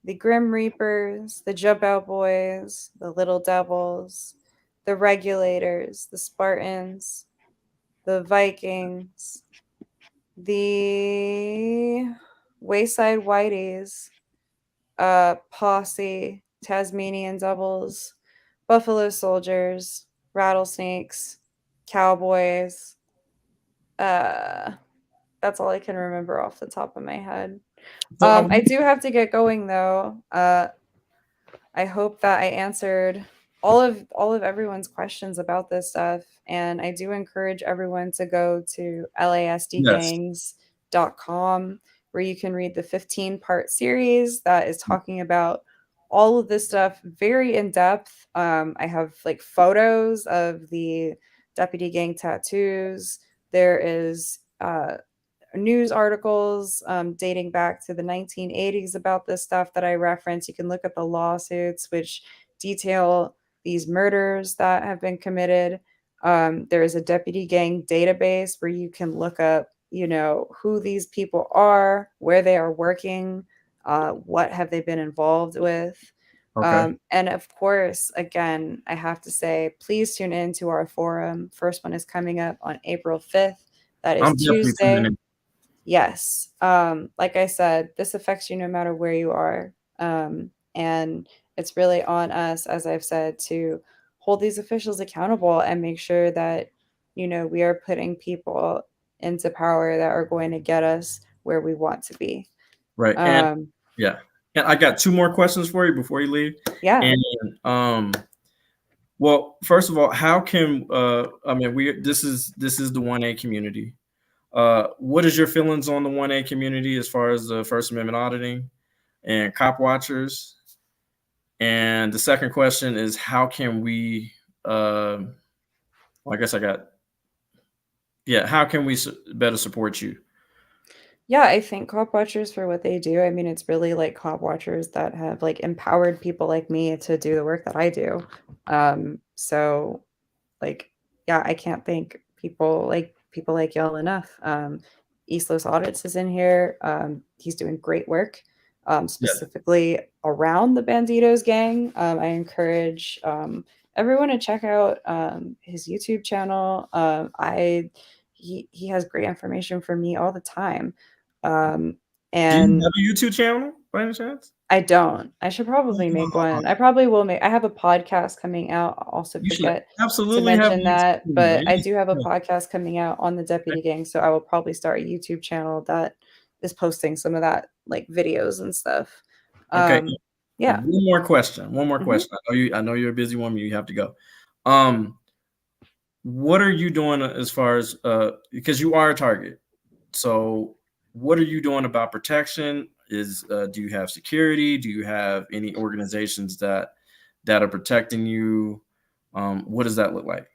the Grim Reapers, the Jump Out Boys, the Little Devils, the Regulators, the Spartans, the Vikings, the Wayside Whiteys, Posse, Tasmanian Devils, Buffalo Soldiers, Rattlesnakes, Cowboys. Uh, that's all I can remember off the top of my head. So I do have to get going though. I hope that I answered all of everyone's questions about this stuff, and I do encourage everyone to go to yes, lasdgangs.com where you can read the 15-part series that is talking about all of this stuff very in depth. I have like photos of the deputy gang tattoos. There is news articles dating back to the 1980s about this stuff that I reference. You can look at the lawsuits, which detail these murders that have been committed. There is a deputy gang database where you can look up, who these people are, where they are working, what have they been involved with. okay. And of course, again, I have to say, please tune in to our forum. First one is coming up on April 5th. That is I'm definitely tuning Tuesday. in. Yes. Like I said, this affects you no matter where you are. And it's really on us, as I've said, to hold these officials accountable and make sure that, we are putting people into power that are going to get us where we want to be. Right, and yeah, and I got two more questions for you before you leave. Yeah. And well, first of all, how can I mean, this is the 1A community. What is your feelings on the 1A community as far as the First Amendment auditing and cop watchers? And the second question is, how can we? Well, I guess how can we better support you? Yeah, I think cop watchers for what they do. I mean, it's really like cop watchers that have like empowered people like me to do the work that I do. So like, yeah, I can't thank people like y'all enough. East Los Audits is in here. He's doing great work, Yeah, specifically around the Banditos gang. I encourage everyone to check out his YouTube channel. He has great information for me all the time. Do you And have a YouTube channel by any chance? I don't. I should probably make one. I probably will make. I have a podcast coming out. I'll also You should forget to absolutely have a mention YouTube that, channel. but I do have a podcast coming out on the Deputy Gang, so I will probably start a YouTube channel that is posting some of that, like, videos and stuff. Okay. Yeah. One more question. Mhm. I know you're a busy woman, you have to go. What are you doing as far as because you are a target? So what are you doing about protection? Do you have security? Do you have any organizations that are protecting you? What does that look like?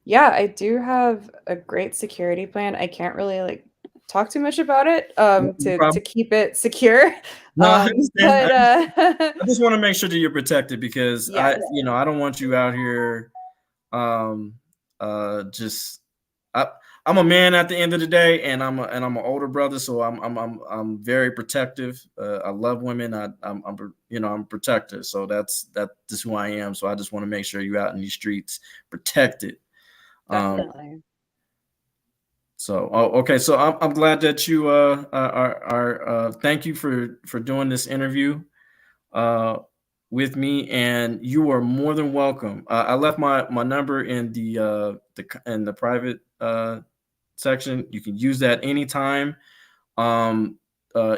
Yeah, I do have a great security plan. I can't really, like, talk too much about it, No to problem. keep it secure. No, I understand. But, I just want to make sure that you're protected because yes. I don't want you out here um just I, I'm a man at the end of the day, and I'm an older brother, so I'm very protective. I love women. I'm protective, so that's just who I am. So I just want to make sure you out in these streets protected. Definitely. So okay, so I'm glad that you are thank you for doing this interview uh with me, and you are more than welcome. I left my number in the private section. You can use that anytime. Um,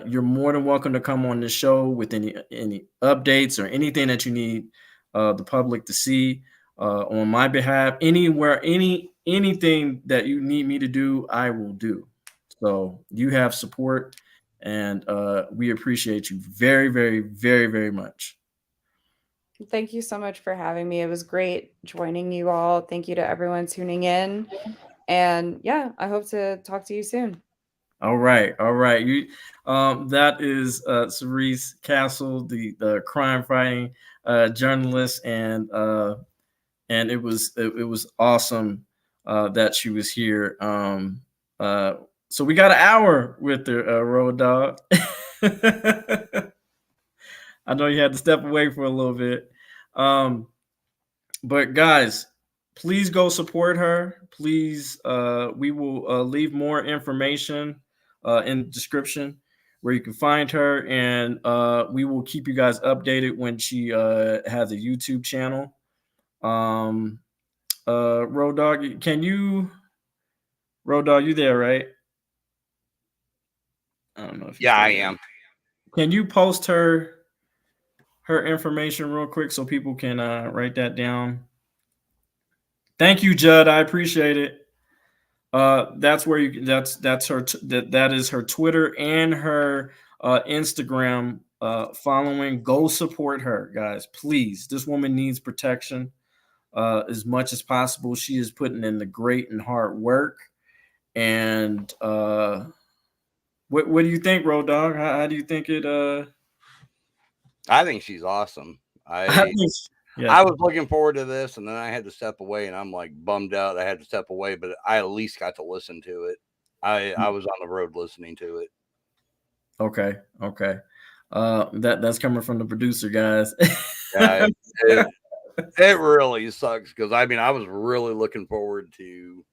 you're more than welcome to come on the show with any updates or anything that you need the public to see on my behalf. Anywhere, anything that you need me to do, I will do. So you have support, and we appreciate you very, very, very, very much. Thank you so much for having me. It was great joining you all. Thank you to everyone tuning in. And yeah, I hope to talk to you soon. All right, all right. That is Cerise Castle, the crime fighting journalist, and it was awesome that she was here. So we got an hour with the Road Dog. I know you had to step away for a little bit. Um, but guys, please go support her. Please, we will leave more information in the description where you can find her, and we will keep you guys updated when she has a YouTube channel. Um, Road Dog, Road Dog, you there, right? I don't know if you're Yeah, I still there. am. Can you post her information real quick so people can write that down? Thank you, Judd. I appreciate it. That's where you. That's her. That is her Twitter and her Instagram following. Go support her, guys. Please. This woman needs protection as much as possible. She is putting in the great and hard work. And what do you think, Road Dog? How do you think it? I think she's awesome. I think, yes. I was looking forward to this, and then I had to step away, and I'm like bummed out I had to step away, but I at least got to listen to it. I was on the road listening to it. Okay. Okay. That's coming from the producer, guys. Yeah, it really sucks because I mean I was really looking forward to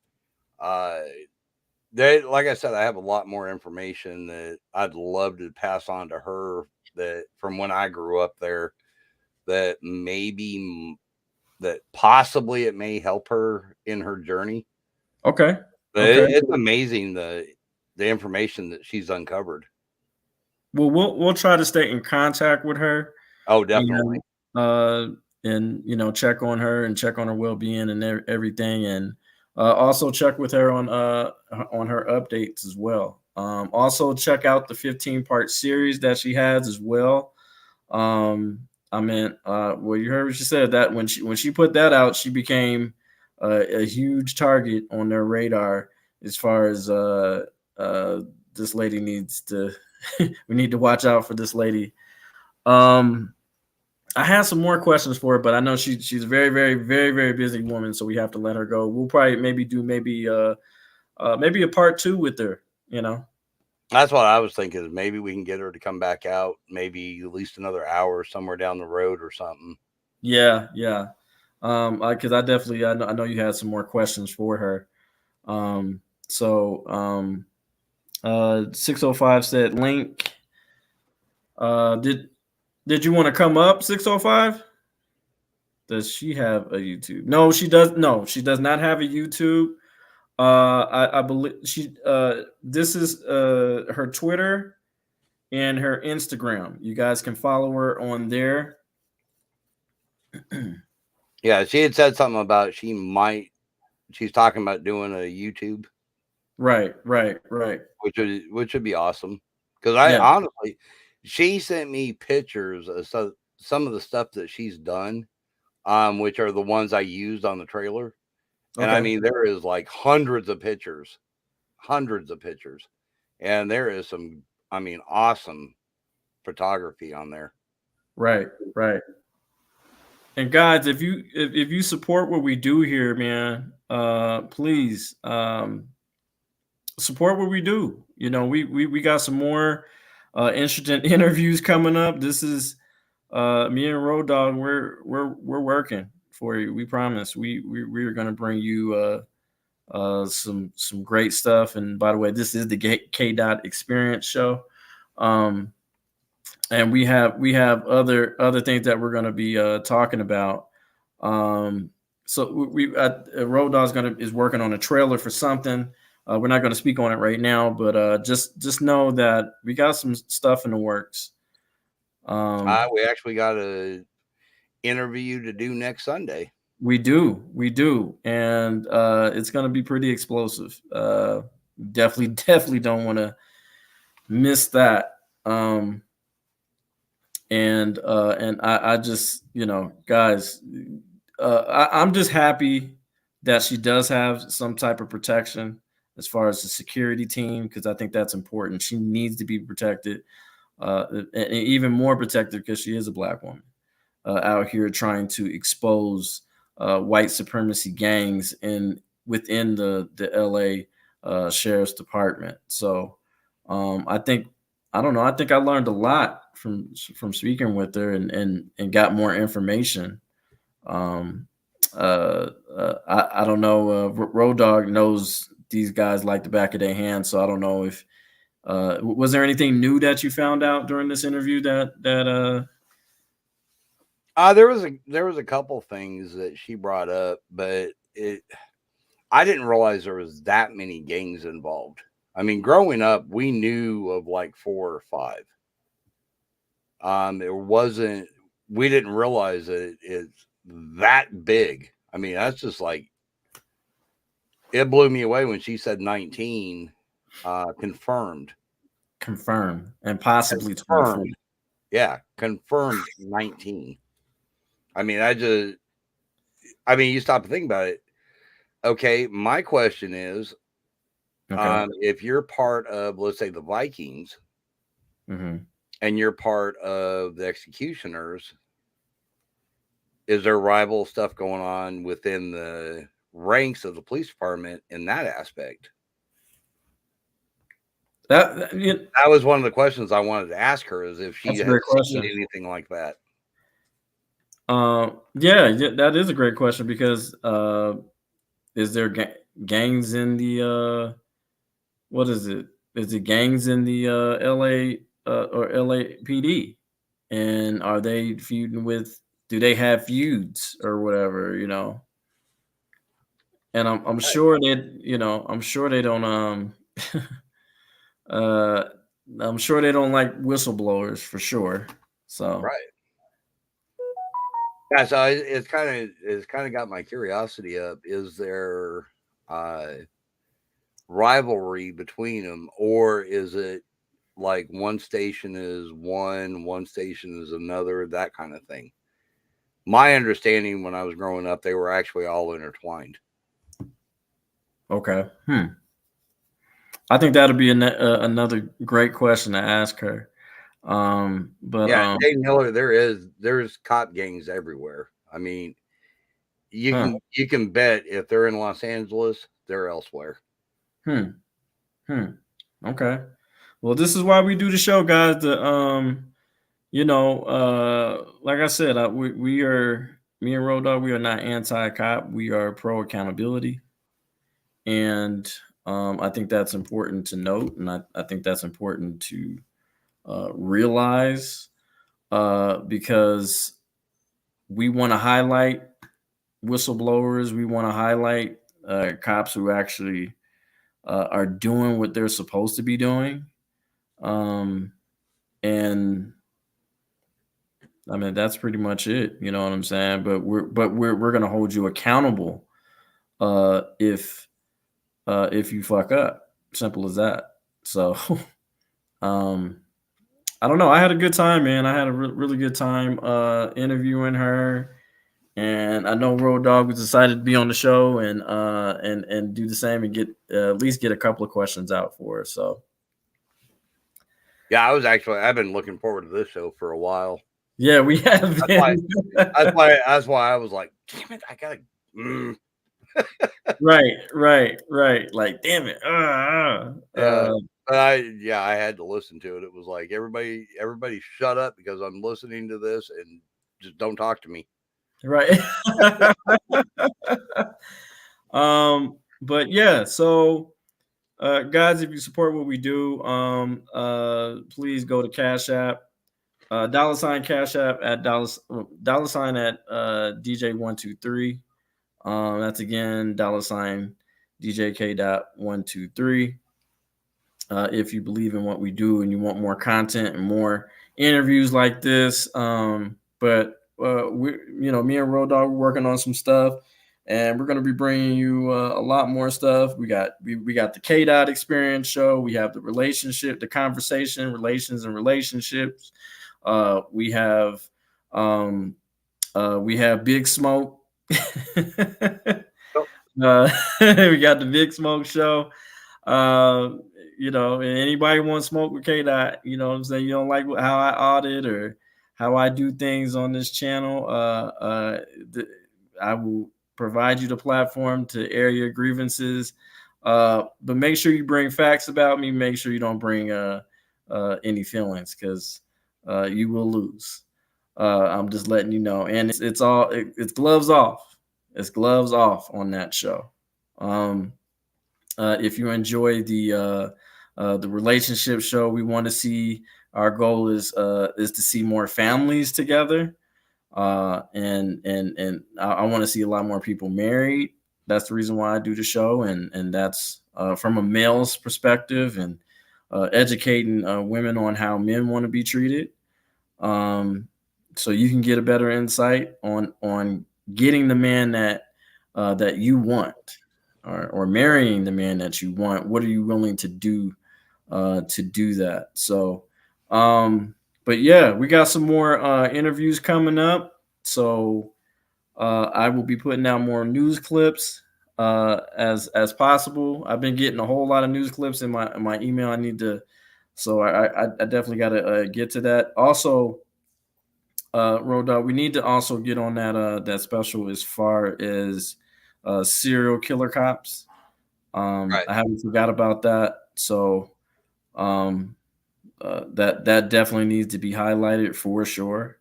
like I said, I have a lot more information that I'd love to pass on to her that from when I grew up there that that possibly it may help her in her journey. Okay. But Okay. it's amazing the information that she's uncovered. Well, we'll try to stay in contact with her. Oh, definitely. And check on her and check on her well-being and everything, and also check with her on her updates as well. Also check out the 15-part series that she has as well. I mean, well, you heard what she said, that when she put that out, she became a huge target on their radar as far as this lady needs to we need to watch out for this lady. I have some more questions for her, but I know she's a very, very, very, very busy woman, so we have to let her go. We'll probably maybe a part 2 with her, That's what I was thinking is maybe we can get her to come back out, maybe at least another hour somewhere down the road or something. Yeah, yeah. Because I know you had some more questions for her. So 605 said link. Did you want to come up 605? Does she have a YouTube? No, she does. No, she does not have a YouTube. I believe she. This is her Twitter and her Instagram. You guys can follow her on there. Yeah, she had said something about she's talking about doing a YouTube, Right. which would be awesome. Because I Yeah. honestly, she sent me pictures of some of the stuff that she's done, which are the ones I used on the trailer. And I Okay. mean, there is like hundreds of pictures, and there is some, I mean, awesome photography on there. Right. And guys, if you support what we do here, man, please support what we do. You know, we got some more interesting interviews coming up. This is me and Road Dog. We're working for you. We promise. We're gonna bring you some great stuff. And by the way, this is the K Dot Experience show. Um, and we have other things that we're going to be talking about. So Road Dog's is working on a trailer for something. We're not going to speak on it right now, but just know that we got some stuff in the works. We actually got a interview to do next Sunday. We do, and it's going to be pretty explosive. Definitely don't want to miss that. And I just, guys, I'm just happy that she does have some type of protection as far as the security team, because I think that's important. She needs to be protected, and even more protected because she is a Black woman out here trying to expose white supremacy gangs within the LA Sheriff's Department. So I don't know. I think I learned a lot from speaking with her and got more information. I don't know. Road Dog knows these guys like the back of their hand, so I don't know if was there anything new that you found out during this interview that there was a couple things that she brought up, but I didn't realize there was that many gangs involved. I mean, growing up, we knew of like 4 or 5. We didn't realize that it's that big. I mean, that's just like, it blew me away when she said 19 confirmed and possibly 24. Yeah, confirmed 19. I mean, you stop to think about it. Okay, my question is, if you're part of, let's say, the Vikings, and you're part of the Executioners, is there rival stuff going on within the ranks of the police department in that aspect? That was one of the questions I wanted to ask her, is if she had seen anything like that. Yeah, that is a great question, because is there gangs in the what is it? Is it gangs in the LA or LAPD? And are they feuding with? Do they have feuds or whatever? And I'm sure that I'm sure they don't I'm sure they don't like whistleblowers, for sure. So right. Yeah, so it's kind of got my curiosity up. Is there rivalry between them, or is it like one station is one station is another, that kind of thing? My understanding when I was growing up, they were actually all intertwined. Okay. I think that'll be another great question to ask her. But yeah, Dave Miller, there's cop gangs everywhere. I mean, you can bet if they're in Los Angeles, they're elsewhere. Okay. Well, this is why we do the show, guys. Like I said, we are me and Road Dogg, we are not anti-cop. We are pro accountability, and I think that's important to note, and I think that's important to realize because we want to highlight whistleblowers. We want to highlight cops who actually are doing what they're supposed to be doing. And I mean that's pretty much it. You know what I'm saying? But we're gonna hold you accountable if you fuck up. Simple as that. So um, I don't know. I had a good time, man. I had a really good time interviewing her, and I know Road Dogg was excited to be on the show and do the same and get at least get a couple of questions out for her. So Yeah, I've been looking forward to this show for a while. yeah, we have been. That's why I was like, damn it, I gotta. Right. Like, damn it. I had to listen to it. It was like everybody shut up because I'm listening to this and just don't talk to me. Right. But yeah, so guys, if you support what we do, please go to Cash App, $ Cash App at dollar sign at DJ123. That's again $ DJK.123. If you believe in what we do and you want more content and more interviews like this. But me and Road Dogg, we're working on some stuff, and we're going to be bringing you a lot more stuff. We got the K Dot Experience show. We have the relationship, the conversation, relations and relationships. We have Big Smoke. We got the Big Smoke show. And anybody want to smoke with K Dot, you know what I'm saying? You don't like how I audit or how I do things on this channel, I will provide you the platform to air your grievances. But make sure you bring facts about me. Make sure you don't bring any feelings, because you will lose. I'm just letting you know. And it's gloves off. It's gloves off on that show. If you enjoy the relationship show, we want to see. Our goal is to see more families together, and I want to see a lot more people married. That's the reason why I do the show, and that's from a male's perspective, and educating women on how men want to be treated, so you can get a better insight on getting the man that you want, or marrying the man that you want. What are you willing to do that? So, but yeah, we got some more interviews coming up. So I will be putting out more news clips as possible. I've been getting a whole lot of news clips in my email. So I definitely got to get to that. Also, Road Dogg, we need to also get on that special as far as serial killer cops. Right. I haven't forgot about that. So that definitely needs to be highlighted for sure.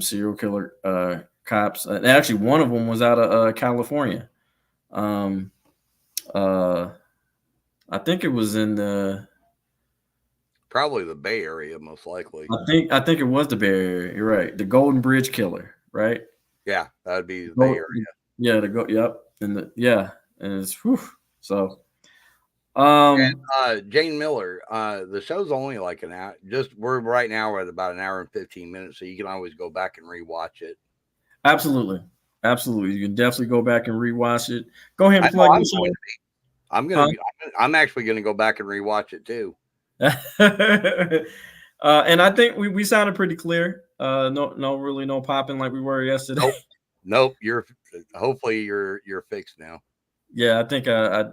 Serial killer cops. And actually, one of them was out of California. I think it was in probably the Bay Area, most likely. I think it was the Bay Area. You're right. The Golden Bridge Killer, right? Yeah, that would be the Bay Area. Yeah, yep. And it's so. And Jane Miller, the show's only like an hour. We're right now at about an hour and 15 minutes, so you can always go back and rewatch it. Absolutely. You can definitely go back and rewatch it. Go ahead and plug this in. I'm actually going to go back and rewatch it too. And I think we sounded pretty clear. No popping like we were yesterday. Nope. Hopefully you're fixed now. Yeah, I think I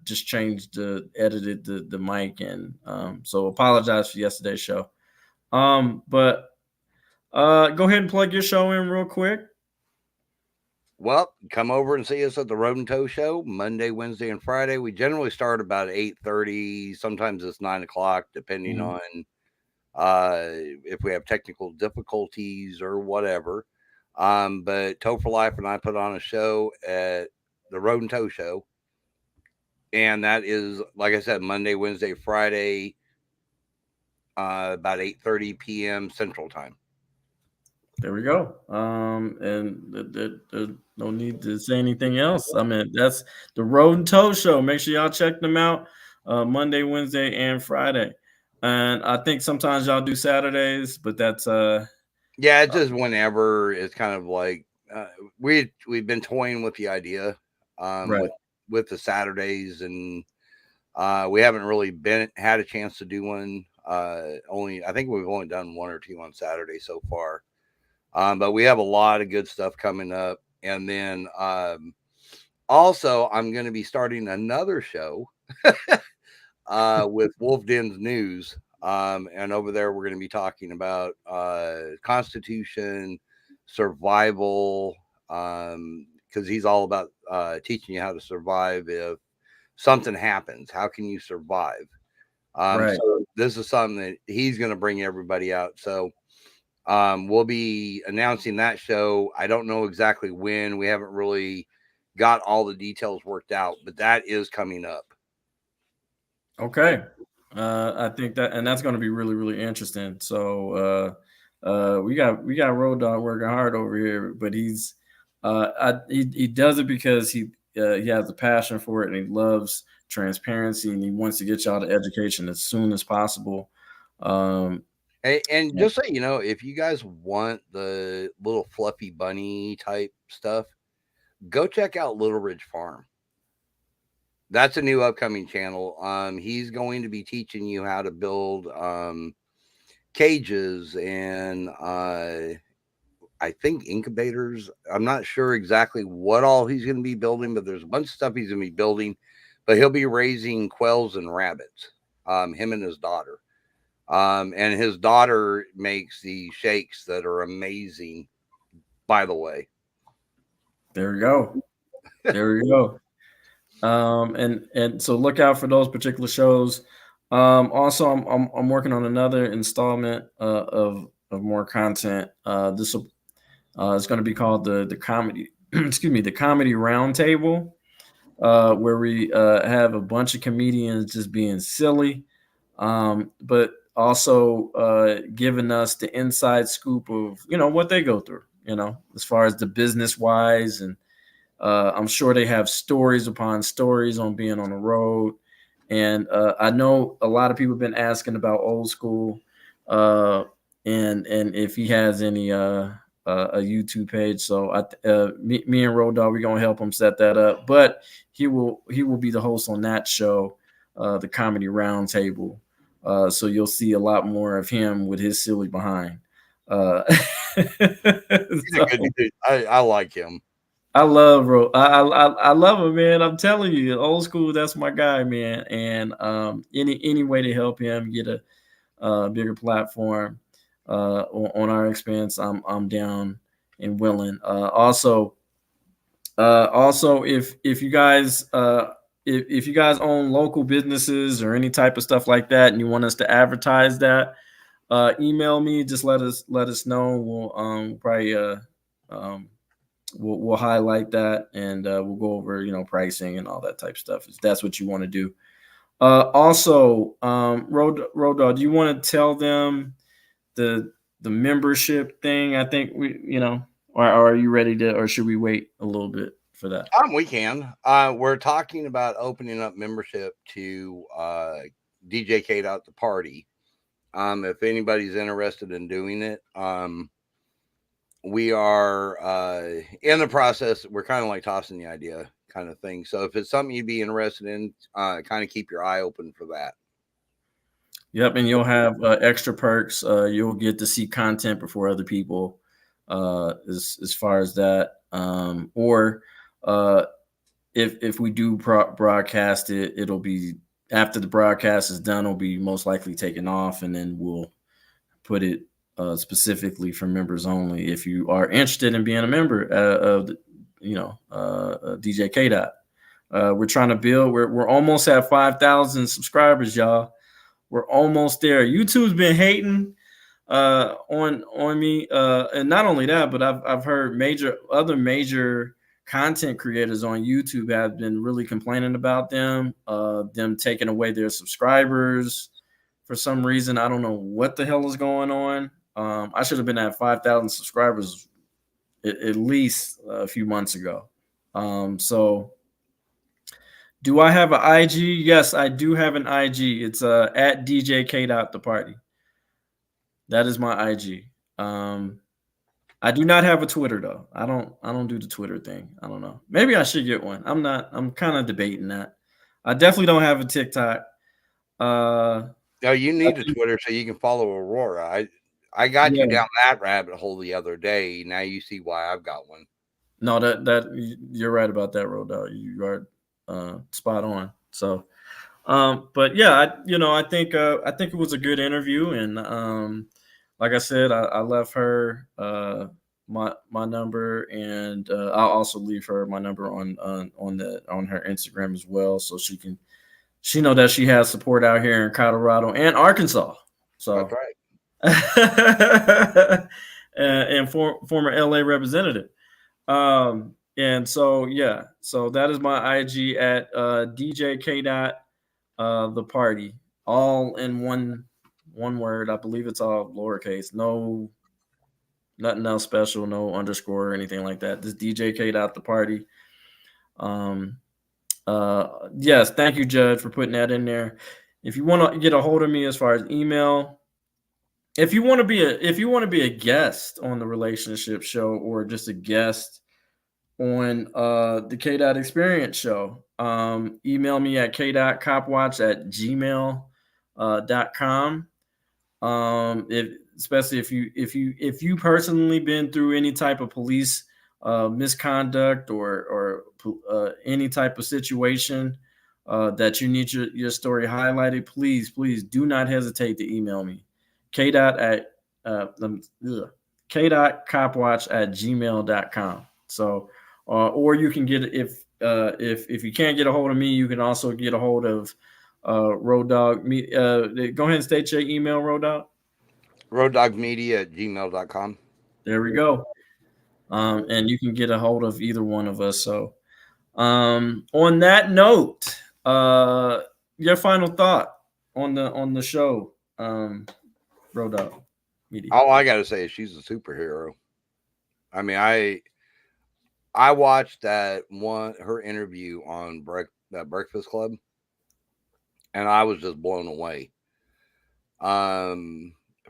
just edited the mic, and so apologize for yesterday's show. But go ahead and plug your show in real quick. Well, come over and see us at the Road and Toe Show Monday, Wednesday, and Friday. We generally start about 8:30. Sometimes it's 9:00, depending on if we have technical difficulties or whatever. But Toe for Life and I put on a show at the Road and Toe Show. And that is, like I said, Monday, Wednesday, Friday, about 8:30 p.m. Central Time. There we go. And there's no need to say anything else. I mean, that's the Road and Toe Show. Make sure y'all check them out Monday, Wednesday, and Friday. And I think sometimes y'all do Saturdays, but that's Yeah, it's just whenever. It's kind of like we've been toying with the idea right. with the Saturdays, and we haven't really had a chance to do one. I think we've only done one or two on Saturday so far. But we have a lot of good stuff coming up. And then also, I'm going to be starting another show with Wolf Den's News. And over there, we're going to be talking about Constitution, survival, because he's all about teaching you how to survive if something happens. How can you survive? Right. So this is something that he's going to bring everybody out. So we'll be announcing that show. I don't know exactly when. We haven't really got all the details worked out, but that is coming up. Okay. I think that, and that's going to be really, really interesting. So we got Road Dog working hard over here, but he does it because he has a passion for it and he loves transparency and he wants to get y'all to education as soon as possible. And just so you know, if you guys want the little fluffy bunny type stuff, go check out Little Ridge Farm. That's a new upcoming channel. He's going to be teaching you how to build cages and I think incubators. I'm not sure exactly what all he's going to be building, but there's a bunch of stuff he's going to be building. But he'll be raising quails and rabbits. Him and his daughter. And his daughter makes these shakes that are amazing, by the way. There we go. There we go. And so look out for those particular shows. Also, I'm working on another installment of more content. This will it's going to be called the comedy excuse me, the comedy roundtable, where we have a bunch of comedians just being silly, but also giving us the inside scoop of what they go through. As far as the business wise, and I'm sure they have stories upon stories on being on the road. And I know a lot of people have been asking about Old School, and if he has any a YouTube page. So me and Road Dogg, we're gonna help him set that up. But he will be the host on that show, the Comedy Roundtable. So you'll see a lot more of him with his silly behind. He's a good dude. I like him. I love I love him, man. I'm telling you, Old School. That's my guy, man. And any way to help him get a bigger platform on our expense, I'm down and willing. Also, if you guys if you guys own local businesses or any type of stuff like that, and you want us to advertise that, email me. Just let us know. We'll probably we'll highlight that, and we'll go over pricing and all that type of stuff if that's what you want to do. Also, Road Dog, do you want to tell them the membership thing? I think or are you ready to, or should we wait a little bit for that? We can. We're talking about opening up membership to DJ Kate Out the Party. If anybody's interested in doing it, we are in the process. We're kind of like tossing the idea kind of thing. So if it's something you'd be interested in, kind of keep your eye open for that. Yep, and you'll have extra perks. You'll get to see content before other people, as far as that. Or if we do broadcast it, it'll be after the broadcast is done. It'll be most likely taken off, and then we'll put it specifically for members only. If you are interested in being a member of DJ K-Dot, we're trying to build. We're almost at 5,000 subscribers, y'all. We're almost there. YouTube's been hating, on me. And not only that, but I've heard other major content creators on YouTube have been really complaining about them taking away their subscribers for some reason. I don't know what the hell is going on. I should have been at 5,000 subscribers at least a few months ago. So do I have an IG? Yes, I do have an IG. It's at DJK. The party. That is my IG. I do not have a Twitter though. I don't do the Twitter thing. I don't know. Maybe I should get one. I'm kind of debating that. I definitely don't have a TikTok. No, you need a Twitter so you can follow Aurora. I got you down that rabbit hole the other day. Now you see why I've got one. No, that you're right about that, Road Dog. You are spot on. So, but yeah, I think it was a good interview, and like I said, I left her my number, and I'll also leave her my number on her Instagram as well, so she know that she has support out here in Colorado and Arkansas. So that's right. and former LA representative. And so yeah, so that is my IG at DJK. The party, all in one word. I believe it's all lowercase. No, nothing else special. No underscore or anything like that. Just DJK. The party. Um. Yes. Thank you, Judge, for putting that in there. If you want to get a hold of me as far as email, if you want to be a guest on the relationship show or just a guest on the K-Dot Experience show, email me at k.copwatch@gmail.com. Especially if you personally been through any type of police misconduct or any type of situation that you need your story highlighted, please do not hesitate to email me. k.copwatch@gmail.com. So or you can get if you can't get a hold of me, you can also get a hold of Road Dog. Go ahead and state your email, Road Dog. RoadDogMedia@gmail.com. There we go. And you can get a hold of either one of us. So on that note, your final thought on the show, Road Dog Media. All I gotta say is she's a superhero. I mean, I watched her interview on that Breakfast Club, and I was just blown away.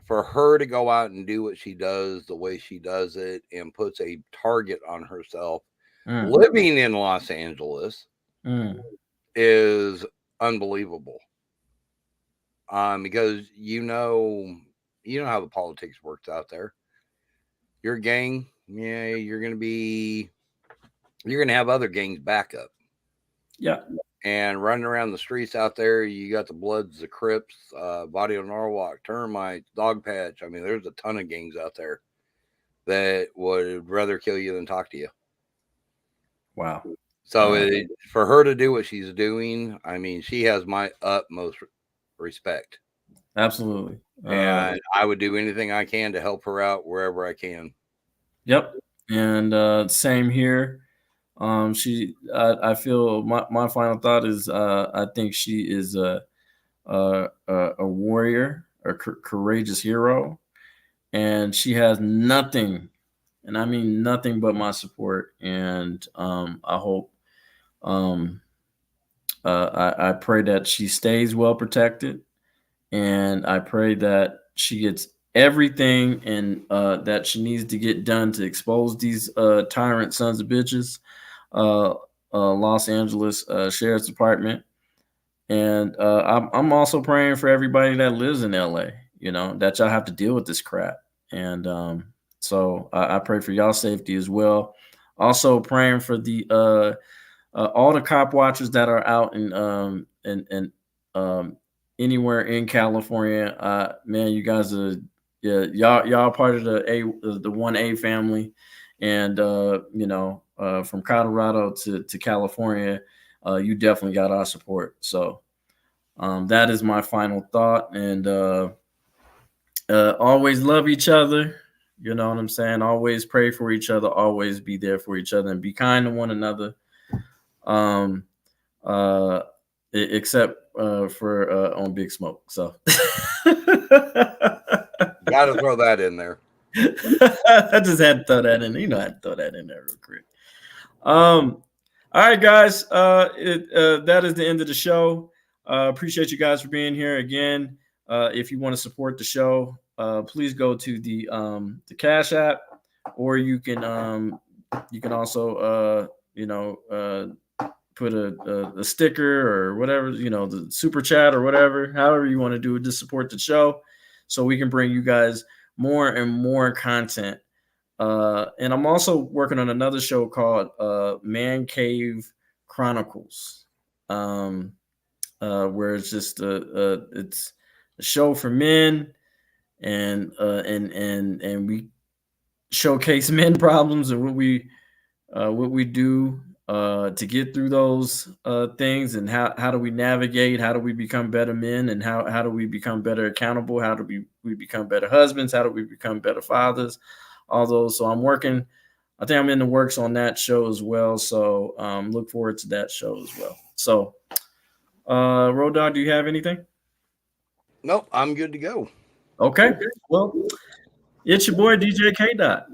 For her to go out and do what she does the way she does it and puts a target on herself living in Los Angeles is unbelievable. Because you know how the politics works out there. Your gang, yeah, you're gonna have other gangs back up. Yeah. And running around the streets out there, you got the Bloods, the Crips, Body on Norwalk, Termites, Dog Patch. I mean, there's a ton of gangs out there that would rather kill you than talk to you. Wow. So for her to do what she's doing, I mean, she has my utmost respect. Absolutely. And I would do anything I can to help her out wherever I can. Yep. And same here. I feel my final thought is I think she is a warrior, a courageous hero, and she has nothing, and I mean nothing but my support. And I hope, I pray that she stays well protected, and I pray that she gets everything and that she needs to get done to expose these tyrant sons of bitches. Los Angeles Sheriff's Department, and I'm also praying for everybody that lives in LA. That y'all have to deal with this crap, and so I pray for y'all safety as well. Also praying for the all the cop watchers that are out in anywhere in California. Man, you guys are y'all part of the 1A family, and from Colorado to California, you definitely got our support. So that is my final thought. And always love each other. You know what I'm saying? Always pray for each other. Always be there for each other, and be kind to one another. Um, except for on Big Smoke. So Got to throw that in there. I just had to throw that in. You know, I had to throw that in there real quick. All right, guys. That is the end of the show. Appreciate you guys for being here again. If you want to support the show, please go to the Cash App, or you can also put a sticker or whatever, the super chat or whatever, however you want to do it to support the show, so we can bring you guys more and more content. And I'm also working on another show called Man Cave Chronicles, where it's just it's a show for men, and we showcase men problems and what we do to get through those things, and how do we navigate, how do we become better men, and how do we become better accountable, how do we become better husbands, how do we become better fathers, all those. So I think I'm in the works on that show as well. So look forward to that show as well. So Road Dog, do you have anything? Nope, I'm good to go. Okay. Well, it's your boy DJ K Dot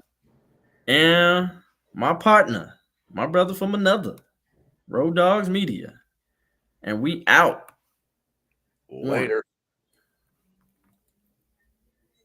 and my partner, my brother from another, Road Dogs Media, and we out. Later.